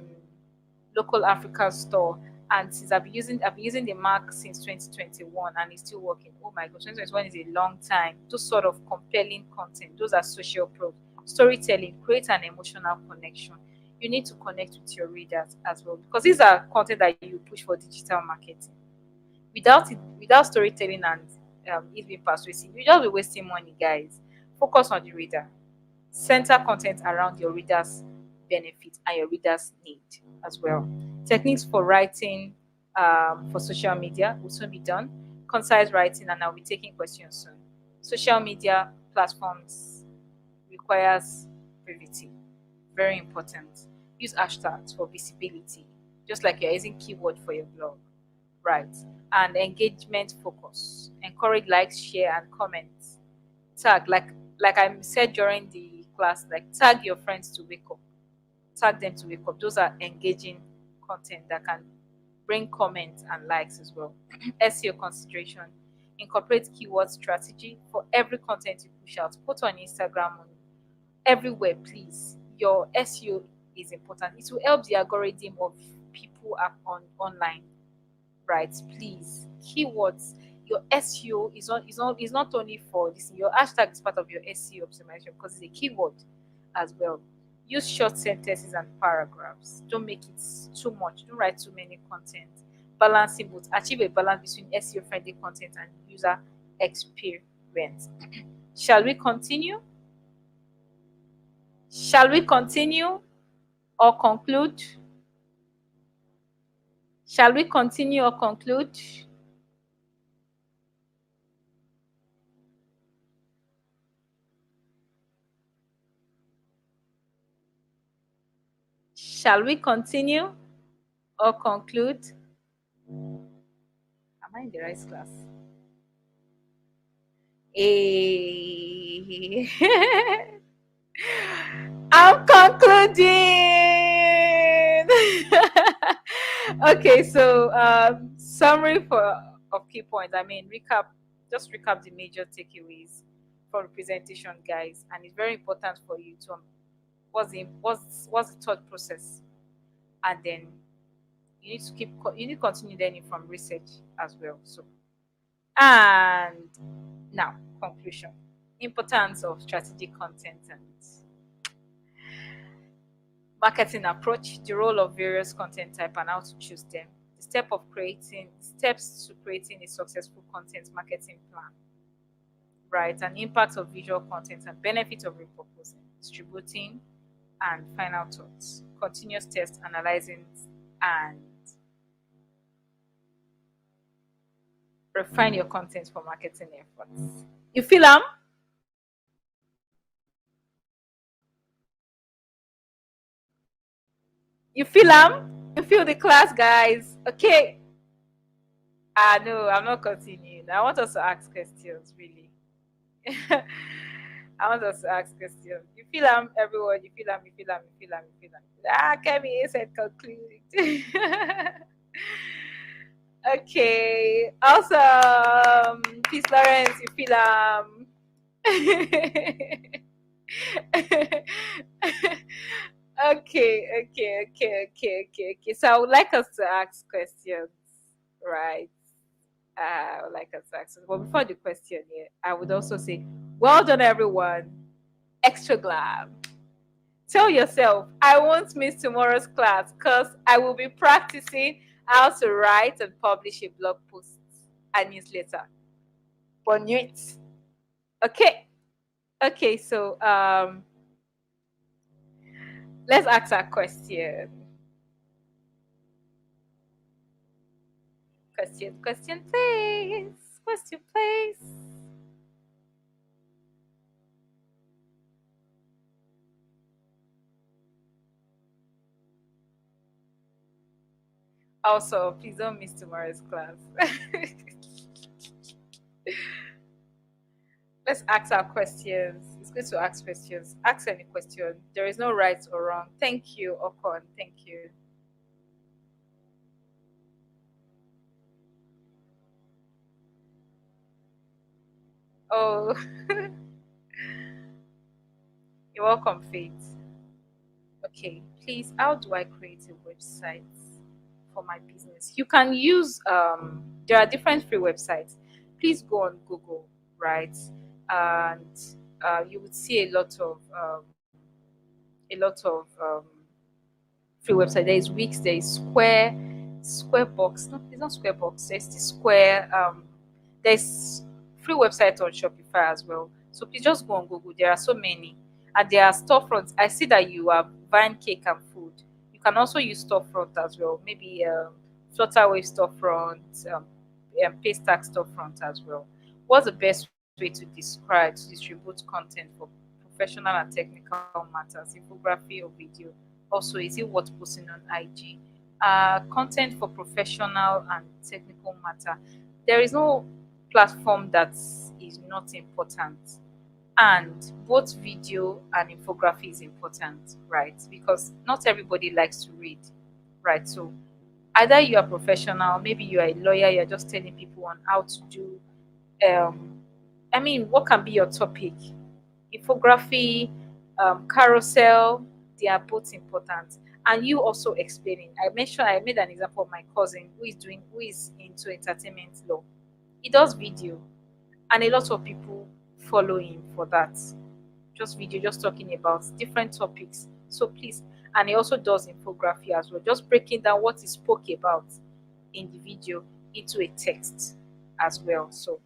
local Africa store, and since I've been using the Mac since 2021, and it's still working. Oh my god, 2021 is a long time. Those sort of compelling content, those are social proof. Storytelling, create an emotional connection. You need to connect with your readers as well, because these are content that you push for digital marketing. Without storytelling and it being persuasive, you just be wasting money, guys. Focus on the reader. Center content around your readers' benefit and your readers' need as well. Techniques for writing for social media will soon be done. Concise writing, and I'll be taking questions soon. Social media platforms requires brevity. Very important. Use hashtags for visibility, just like you're using keyword for your blog, right? And engagement focus. Encourage likes, share, and comments. Tag, like I said during the class, like tag your friends to wake up. Tag them to wake up. Those are engaging content that can bring comments and likes as well. SEO consideration. Incorporate keyword strategy for every content you push out. Put on Instagram, on everywhere, please. Your SEO is important. It will help the algorithm of people up online, right? Please, keywords. Your SEO is not only for this. Your hashtag is part of your SEO optimization because it's a keyword as well. Use short sentences and paragraphs. Don't make it too much. Don't write too many content. Balancing both. Achieve a balance between SEO friendly content and user experience. Shall we continue? Shall we continue or conclude? Shall we continue or conclude? Shall we continue or conclude? Am I in the right class? Eh. I'm concluding. Okay, so summary of key points. I mean, just recap the major takeaways from the presentation, guys. And it's very important for you to what's the thought process, and then you need to continue learning from research as well. So, and now conclusion: importance of strategic content and marketing approach, the role of various content type and how to choose them, the steps to creating a successful content marketing plan, right? And impact of visual content and benefit of repurposing, distributing, and final thoughts, continuous test, analyzing, and refine your content for marketing efforts. You feel am? You feel am? You feel the class, guys? Okay. No, I'm not continuing. I want us to ask questions, really. I want us to ask questions. You feel everyone. You feel you feel you feel you feel Kemi said conclude. Okay. Awesome. Peace, Lawrence. You feel Okay. So I would like us to ask questions, right? I would like us to ask. But before the question, yeah, I would also say, well done, everyone. Extra glam. Tell yourself, I won't miss tomorrow's class because I will be practicing how to write and publish a blog post and newsletter. But it. Okay. Okay, so let's ask our question. Question, please. Question, please. Also, please don't miss tomorrow's class. Let's ask our questions. It's good to ask questions. Ask any question. There is no right or wrong. Thank you, Okon. Thank you. Oh, you're welcome, Faith. Okay, please, how do I create a website for my business? You can use there are different free websites. Please go on Google, right? And you would see a lot of free website. There is Wix, there is Squarebox. No, it's not Squarebox. There's the Square. There's free website on Shopify as well. So please just go on Google. There are so many, and there are storefronts. I see that you are buying cake and food. You can also use storefront as well. Maybe Flutterwave storefront, Paystack storefront as well. What's the best way to distribute content for professional and technical matters, infography or video? Also, is it worth posting on IG? Content for professional and technical matter. There is no platform that is not important, and both video and infography is important, right? Because not everybody likes to read, right? So either you are professional, maybe you are a lawyer, you're just telling people on how to do um, what can be your topic? Infography, carousel, they are both important. And you also explaining. I made an example of my cousin who is into entertainment law. He does video, and a lot of people follow him for that. Just video, just talking about different topics. So please, and he also does infography as well, just breaking down what he spoke about in the video into a text as well. So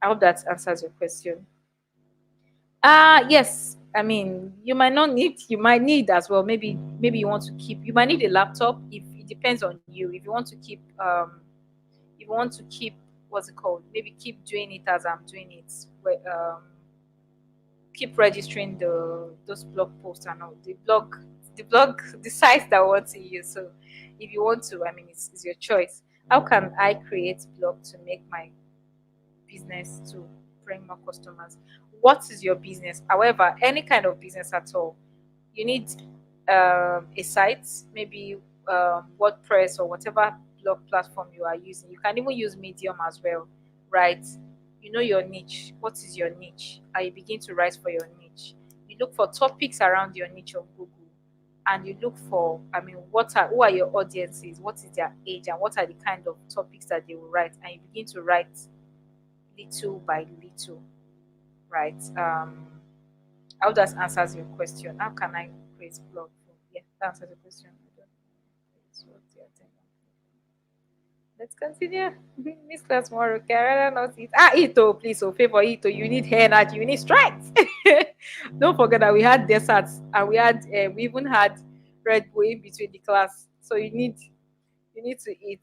I hope that answers your question. Yes. You might need as well. Maybe you want to keep. You might need a laptop. If it depends on you. If you want to keep, if you want to keep, what's it called? Maybe keep doing it as I'm doing it. Keep registering those blog posts and all the sites that I want to use. So if you want to, it's your choice. How can I create blog to make my business to bring more customers? What is your business? However, any kind of business at all, you need a site, maybe WordPress or whatever blog platform you are using. You can even use Medium as well, right? You know your niche. What is your niche? And you begin to write for your niche. You look for topics around your niche on Google, and you look for, who are your audiences? What is their age, and what are the kind of topics that they will write? And you begin to write little by little, right? How that answers your question. How can I create blog? Yeah, that answers the question. I don't know. It's what you're thinking. Let's continue. Miss class tomorrow. Okay, I rather not eat. Eat oh, please. Oh, favor eat oh. You need energy. You need strength. Don't forget that we had desserts and we even had Red Bull in between the class. So you need to eat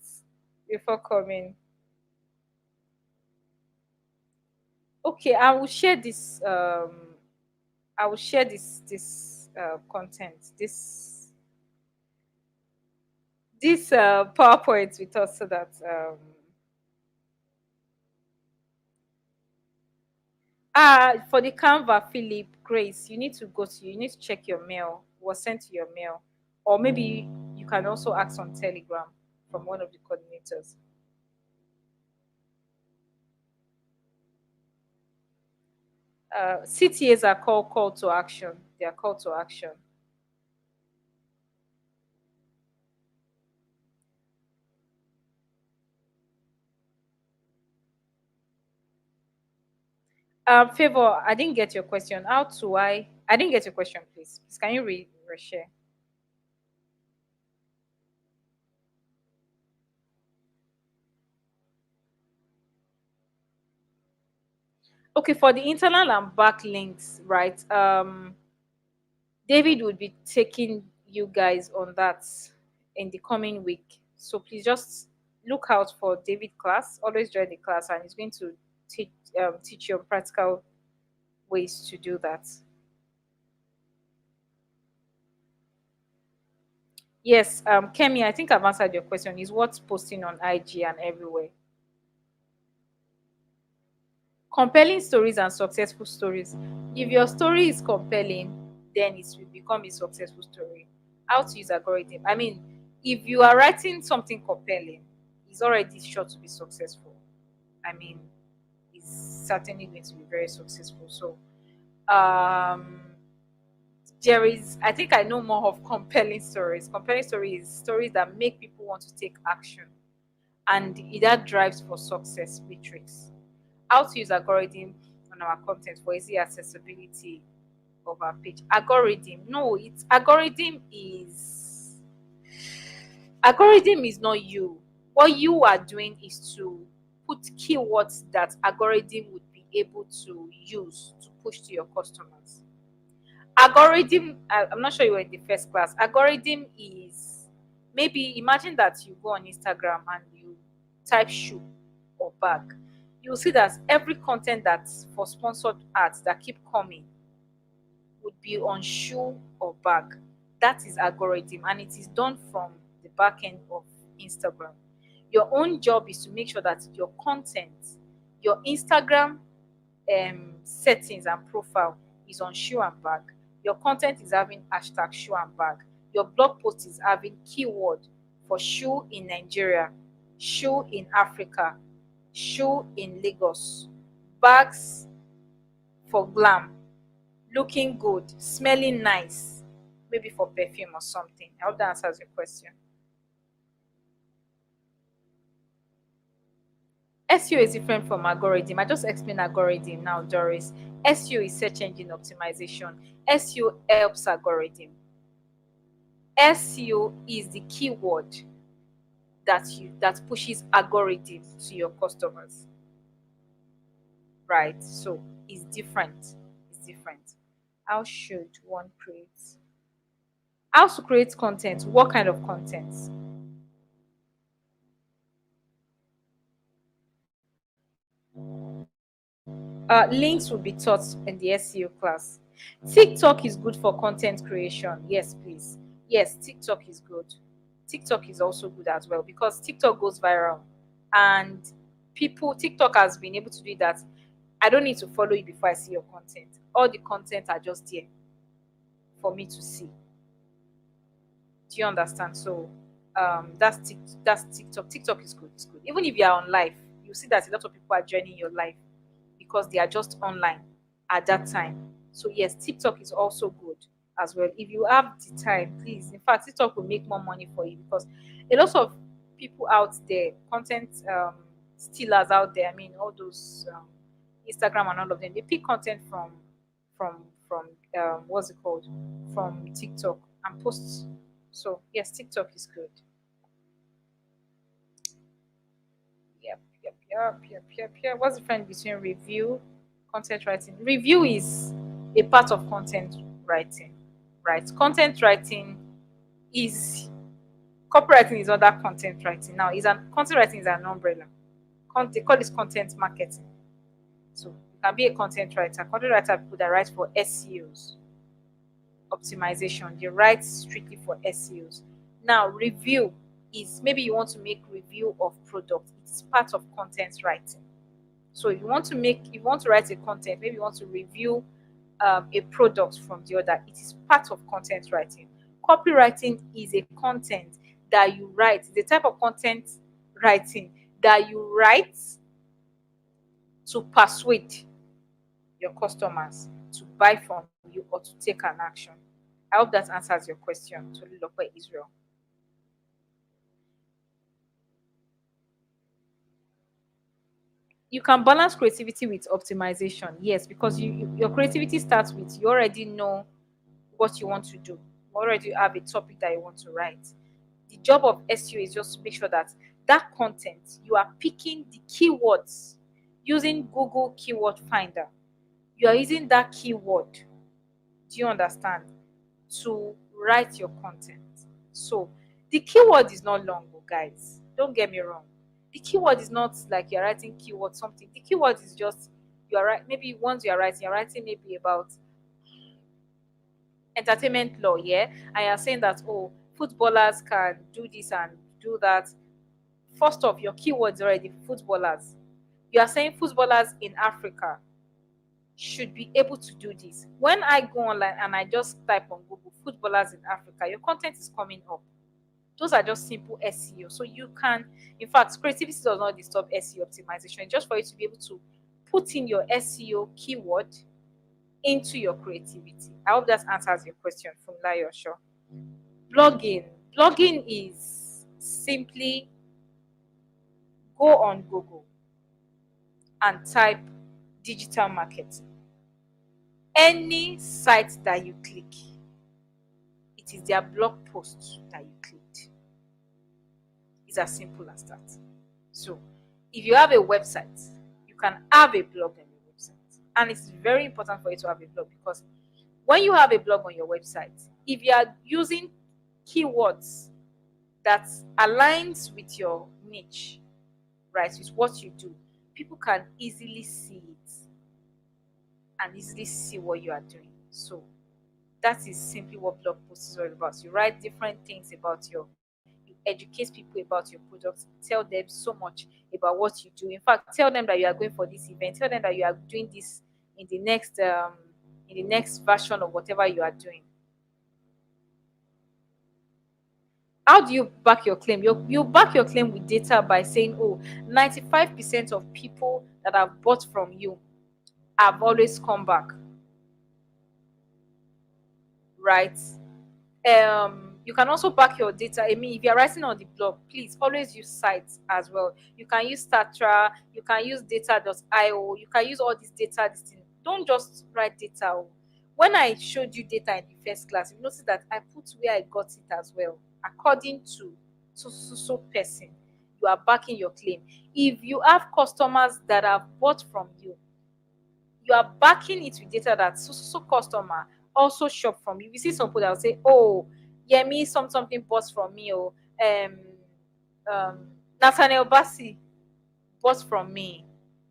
before coming. Okay, I will share this content, this PowerPoint with us so that for the Canva, Philip, Grace, you need to check your mail, was sent to your mail, or maybe you can also ask on Telegram from one of the coordinators. CTAs are called call to action. They are call to action. Favor, I didn't get your question. How do I didn't get your question, please. Please, can you reshare? Okay, for the internal and back links, right? David would be taking you guys on that in the coming week. So please just look out for David class. Always join the class, and he's going to teach you practical ways to do that. Yes, Kemi, I think I've answered your question. Is what's posting on IG and everywhere? Compelling stories and successful stories. If your story is compelling, then it will become a successful story. How to use algorithm? I mean, if you are writing something compelling, it's already sure to be successful. I mean, it's certainly going to be very successful. So, um, there is, I think I know more of compelling stories. Compelling stories, stories that make people want to take action, and that drives for success metrics. How to use algorithm on our content for easy accessibility of our page. Algorithm, no, it's algorithm is not you. What you are doing is to put keywords that algorithm would be able to use to push to your customers. Algorithm, I'm not sure you were in the first class. Algorithm is, maybe imagine that you go on Instagram and you type shoe or bag. You'll see that every content that's for sponsored ads that keep coming would be on shoe or bag. That is algorithm, and it is done from the back end of Instagram. Your own job is to make sure that your content, your Instagram settings and profile is on shoe and bag. Your content is having hashtag shoe and bag. Your blog post is having keyword for shoe in Nigeria, shoe in Africa, shoe in Lagos, bags for glam, looking good, smelling nice, maybe for perfume or something. I hope that answers your question. SEO is different from algorithm. I just explained algorithm now, Doris. SEO is search engine optimization. SEO helps algorithm. SEO is the keyword that pushes algorithm to your customers. Right. So it's different. It's different. How should one create? How to create content? What kind of content? Links will be taught in the SEO class. TikTok is good for content creation. Yes, please. Yes, TikTok is good. TikTok is also good as well because TikTok goes viral, and TikTok has been able to do that. I don't need to follow you before I see your content. All the content are just there for me to see. Do you understand? So that's TikTok. TikTok is good. It's good. Even if you are on live, you see that a lot of people are joining your live because they are just online at that time. So yes, TikTok is also good as well. If you have the time, please. In fact, TikTok will make more money for you because a lot of people out there, content stealers out there. I mean, all those Instagram and all of them, they pick content from what's it called, from TikTok and post. So yes, TikTok is good. Yep. What's the difference between review, content writing? Review is a part of content writing, right? Content writing is copywriting is other content writing. Now, is an content writing is an umbrella. They call this content marketing. So you can be a content writer. Content writer are people that write for SEOs, optimization. They write strictly for SEOs. Now, review is maybe you want to make review of product. It's part of content writing. So if you want to write a content, maybe you want to review a product from the other, it is part of content writing. Copywriting is a content that you write, the type of content writing that you write to persuade your customers to buy from you or to take an action. I hope that answers your question, to Lilope Israel. You can balance creativity with optimization. Yes, because your creativity starts with, you already know what you want to do. You already have a topic that you want to write. The job of SEO is just to make sure that that content, you are picking the keywords using Google Keyword Finder. You are using that keyword, do you understand, to write your content. So the keyword is not long, oh, guys. Don't get me wrong. The keyword is not like you're writing keyword something. The keyword is just, you are right. Maybe once you're writing maybe about entertainment law, yeah, and you're saying that, oh, footballers can do this and do that. First off, your keywords already footballers. You are saying footballers in Africa should be able to do this. When I go online and I just type on Google footballers in Africa, your content is coming up. Those are just simple SEO. So you can, in fact, creativity does not disturb SEO optimization, just for you to be able to put in your SEO keyword into your creativity. I hope that answers your question from Layosho. Blogging. Blogging is simply go on Google and type digital marketing. Any site that you click, it is their blog post that you clicked. It's as simple as that. So if you have a website, you can have a blog on your website. And it's very important for you to have a blog, because when you have a blog on your website, if you are using keywords that aligns with your niche, right, with what you do, people can easily see it and easily see what you are doing. So that is simply what blog posts is all about. You write different things about you educate people about your products, tell them so much about what you do. In fact, tell them that you are going for this event, tell them that you are doing this in the next version of whatever you are doing. How do you back your claim? You back your claim with data by saying, oh, 95% of people that have bought from you have always come back, right? You can also back your data. I mean, if you're writing on the blog, please always use sites as well. You can use Statra, you can use data.io, you can use all this data. This thing. Don't just write data. When I showed you data in the first class, you notice that I put where I got it as well, according to so person. You are backing your claim. If you have customers that have bought from you, you are backing it with data that so customer also shop from you. You see some people that will say, oh, yeah, me something bought from me, or um Nathaniel Bassi bought from me,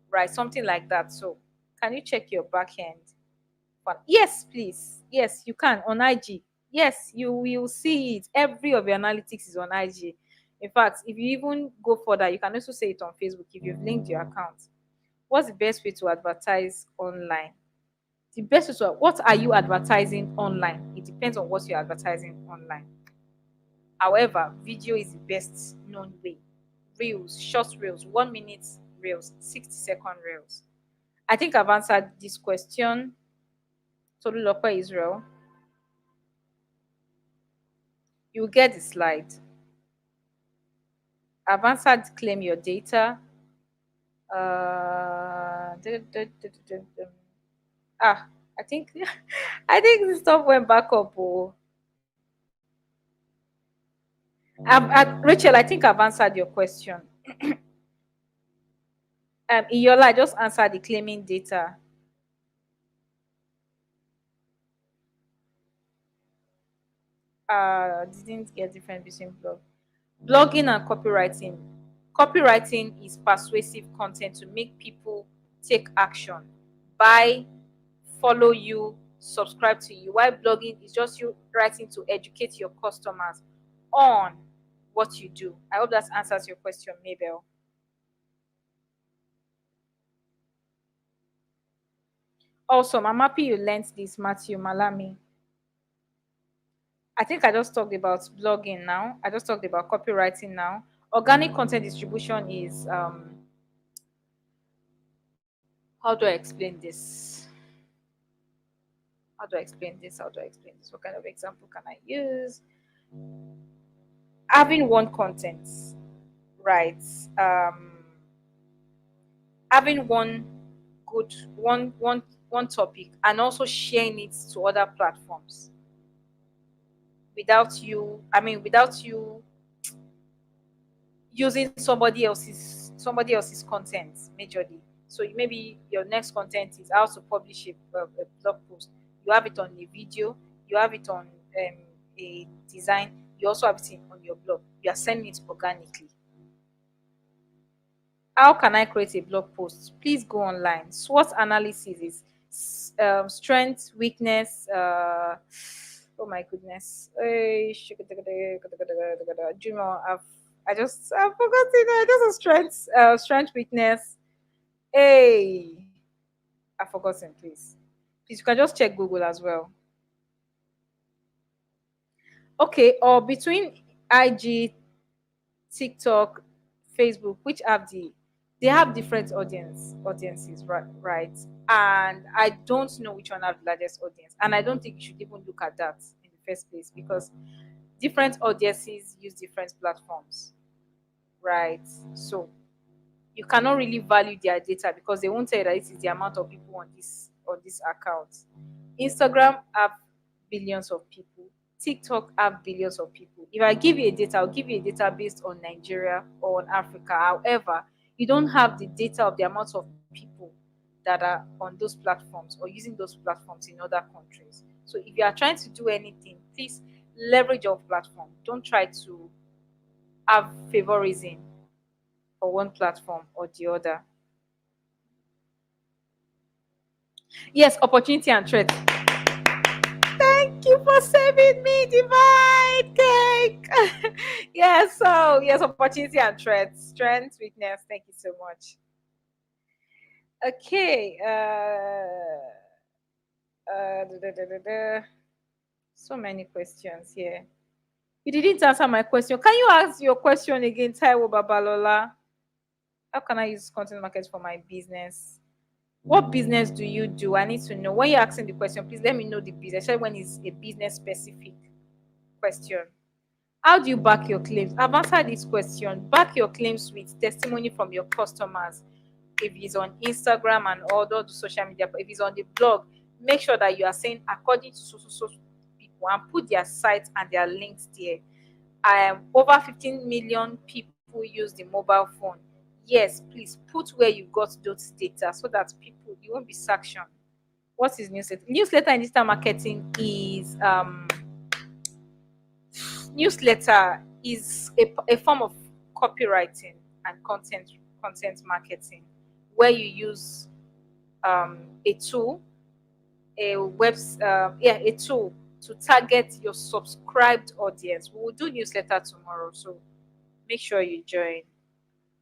right? Something like that. So can you check your back end? Yes, please. Yes, you can on IG. Yes, you will see it. Every of your analytics is on IG. In fact, if you even go further, you can also say it on Facebook if you've linked your account. What's the best way to advertise online? The best way to, what are you advertising online? It depends on what you're advertising online. However, video is the best known way. Reels, short reels, 1 minute reels, 60-second reels. I think I've answered this question. Tolulope Israel. You get the slide. I've answered claim your data. I think I think the stuff went back up. Oh. Rachel, I think I've answered your question. Iola, I just answered the claiming data. Didn't get difference between blogging and copywriting. Copywriting is persuasive content to make people take action, buy, follow you, subscribe to you. While blogging is just you writing to educate your customers on what you do. I hope that answers your question, Mabel. Awesome. I'm happy you learned this, Matthew Malami. I think I just talked about blogging now. I just talked about copywriting now. Organic content distribution is how do I explain this? How do I explain this? How do I explain this? What kind of example can I use? Having one content, right? Having one good one topic and also sharing it to other platforms without you using somebody else's content majorly. So maybe your next content is how to publish a blog post. You have it on a video, you have it on a design, you also have it on your blog. You are sending it organically. How can I create a blog post? Please go online. SWOT analysis is strength, weakness. Oh my goodness. Jumia, I've forgotten. I just a strength weakness. Hey, I've forgotten. Please, please, you can just check Google as well. Okay, or between IG, TikTok, Facebook, which have they have different audiences, right? Right, and I don't know which one have the largest audience, and I don't think you should even look at that in the first place because different audiences use different platforms, right? So you cannot really value their data because they won't tell you that this is the amount of people on this account. Instagram have billions of people. TikTok have billions of people. If I give you a data, I'll give you a data based on Nigeria or on Africa. However, you don't have the data of the amount of people that are on those platforms or using those platforms in other countries. So if you are trying to do anything, please leverage your platform. Don't try to have favorism for one platform or the other. Yes, opportunity and threat. Thank you for saving me, divine cake. Yes, so yes, opportunity and threat, strength, weakness. Thank you so much. Okay. Da, da, da, da, da. So many questions here. You didn't answer my question. Can you ask your question again, Taiwo Babalola? How can I use content market for my business? What business do you do? I need to know. When you're asking the question, please let me know the business, especially when it's a business specific question. How do you back your claims? I've answered this question. Back your claims with testimony from your customers. If it's on Instagram and all those social media, but if it's on the blog, make sure that you are saying according to so people and put their sites and their links there. Over 15 million people use the mobile phone. Yes, please put where you got those data so that people you won't be sanctioned. What is newsletter? Newsletter in digital marketing is newsletter is a form of copywriting and content marketing where you use a tool, a tool to target your subscribed audience. We will do newsletter tomorrow, so make sure you join.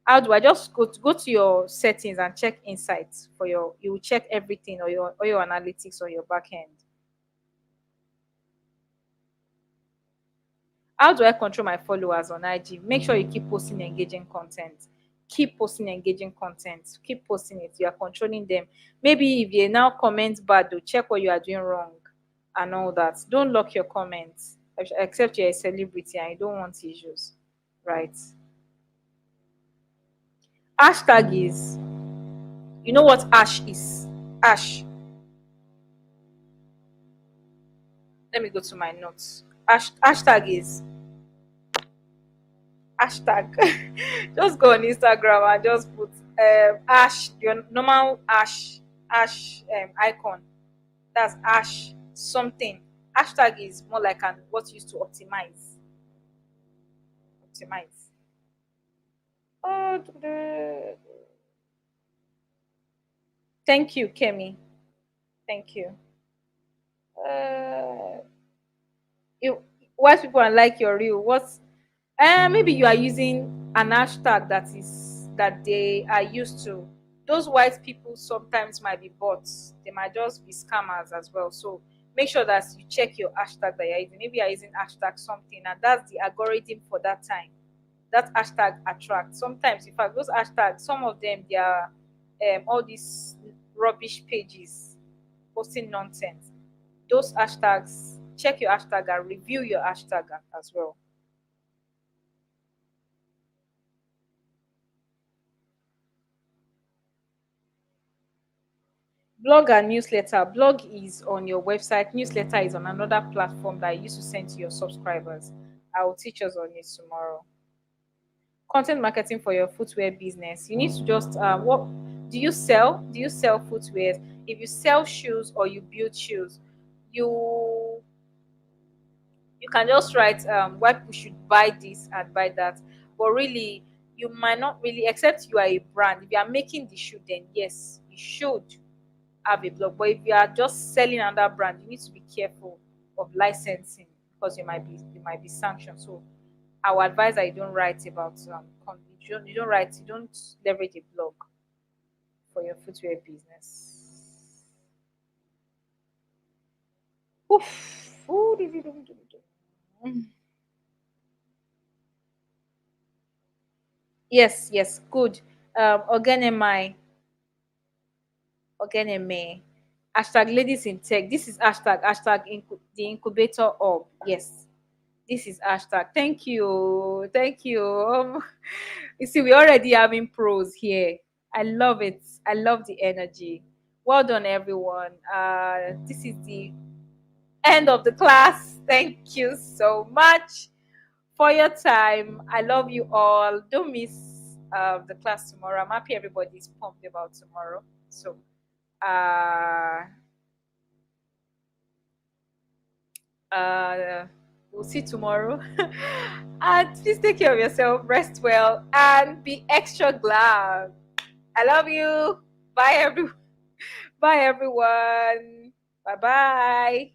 How do I just go to your settings and check insights for your you will check everything or your analytics or your back end. How do I control my followers on IG? Make sure you keep posting engaging content. Keep posting engaging content. Keep posting it. You are controlling them. Maybe if you now comment bad, though, check what you are doing wrong and all that. Don't lock your comments, except you're a celebrity and you don't want issues, right? Hashtag is, you know what ash is? Ash. Let me go to my notes. Hashtag is hashtag. Just go on Instagram and just put ash, your normal ash icon. That's ash something. Hashtag is more like an what's used to optimize. Optimize. Oh, thank you, Kemi. Thank you. Uh, you white people are like your real. What's maybe you are using an hashtag that they are used to. Those white people sometimes might be bots. They might just be scammers as well. So make sure that you check your hashtag that you're using. Maybe you're using hashtag something, and that's the algorithm for that time. That hashtag attracts. Sometimes, in fact, those hashtags, some of them they are all these rubbish pages posting nonsense. Those hashtags, check your hashtag and review your hashtag as well. Blog and newsletter. Blog is on your website. Newsletter is on another platform that you used to send to your subscribers. I will teach us on it tomorrow. Content marketing for your footwear business. You need to just what do you sell? Do you sell footwear? If you sell shoes or you build shoes, you you can just write why people should buy this and buy that. But really, you might not really, except you are a brand. If you are making the shoe, then yes, you should have a blog. But if you are just selling another brand, you need to be careful of licensing, because you might be sanctioned. So I would advise that you don't write about you don't leverage a blog for your footwear business. Oof. Ooh, yes, yes, good. Oganemi, Oganeme. Hashtag ladies in tech. This is the incubator of. Yes, this is hashtag. Thank you. Thank you. You see, we already having pros here. I love it. I love the energy. Well done, everyone. This is the end of the class. Thank you so much for your time. I love you all. Don't miss the class tomorrow. I'm happy everybody's pumped about tomorrow. So, uh, uh, we'll see tomorrow. And please take care of yourself, rest well, and be extra glad. I love you. Bye, Bye, everyone. Bye bye.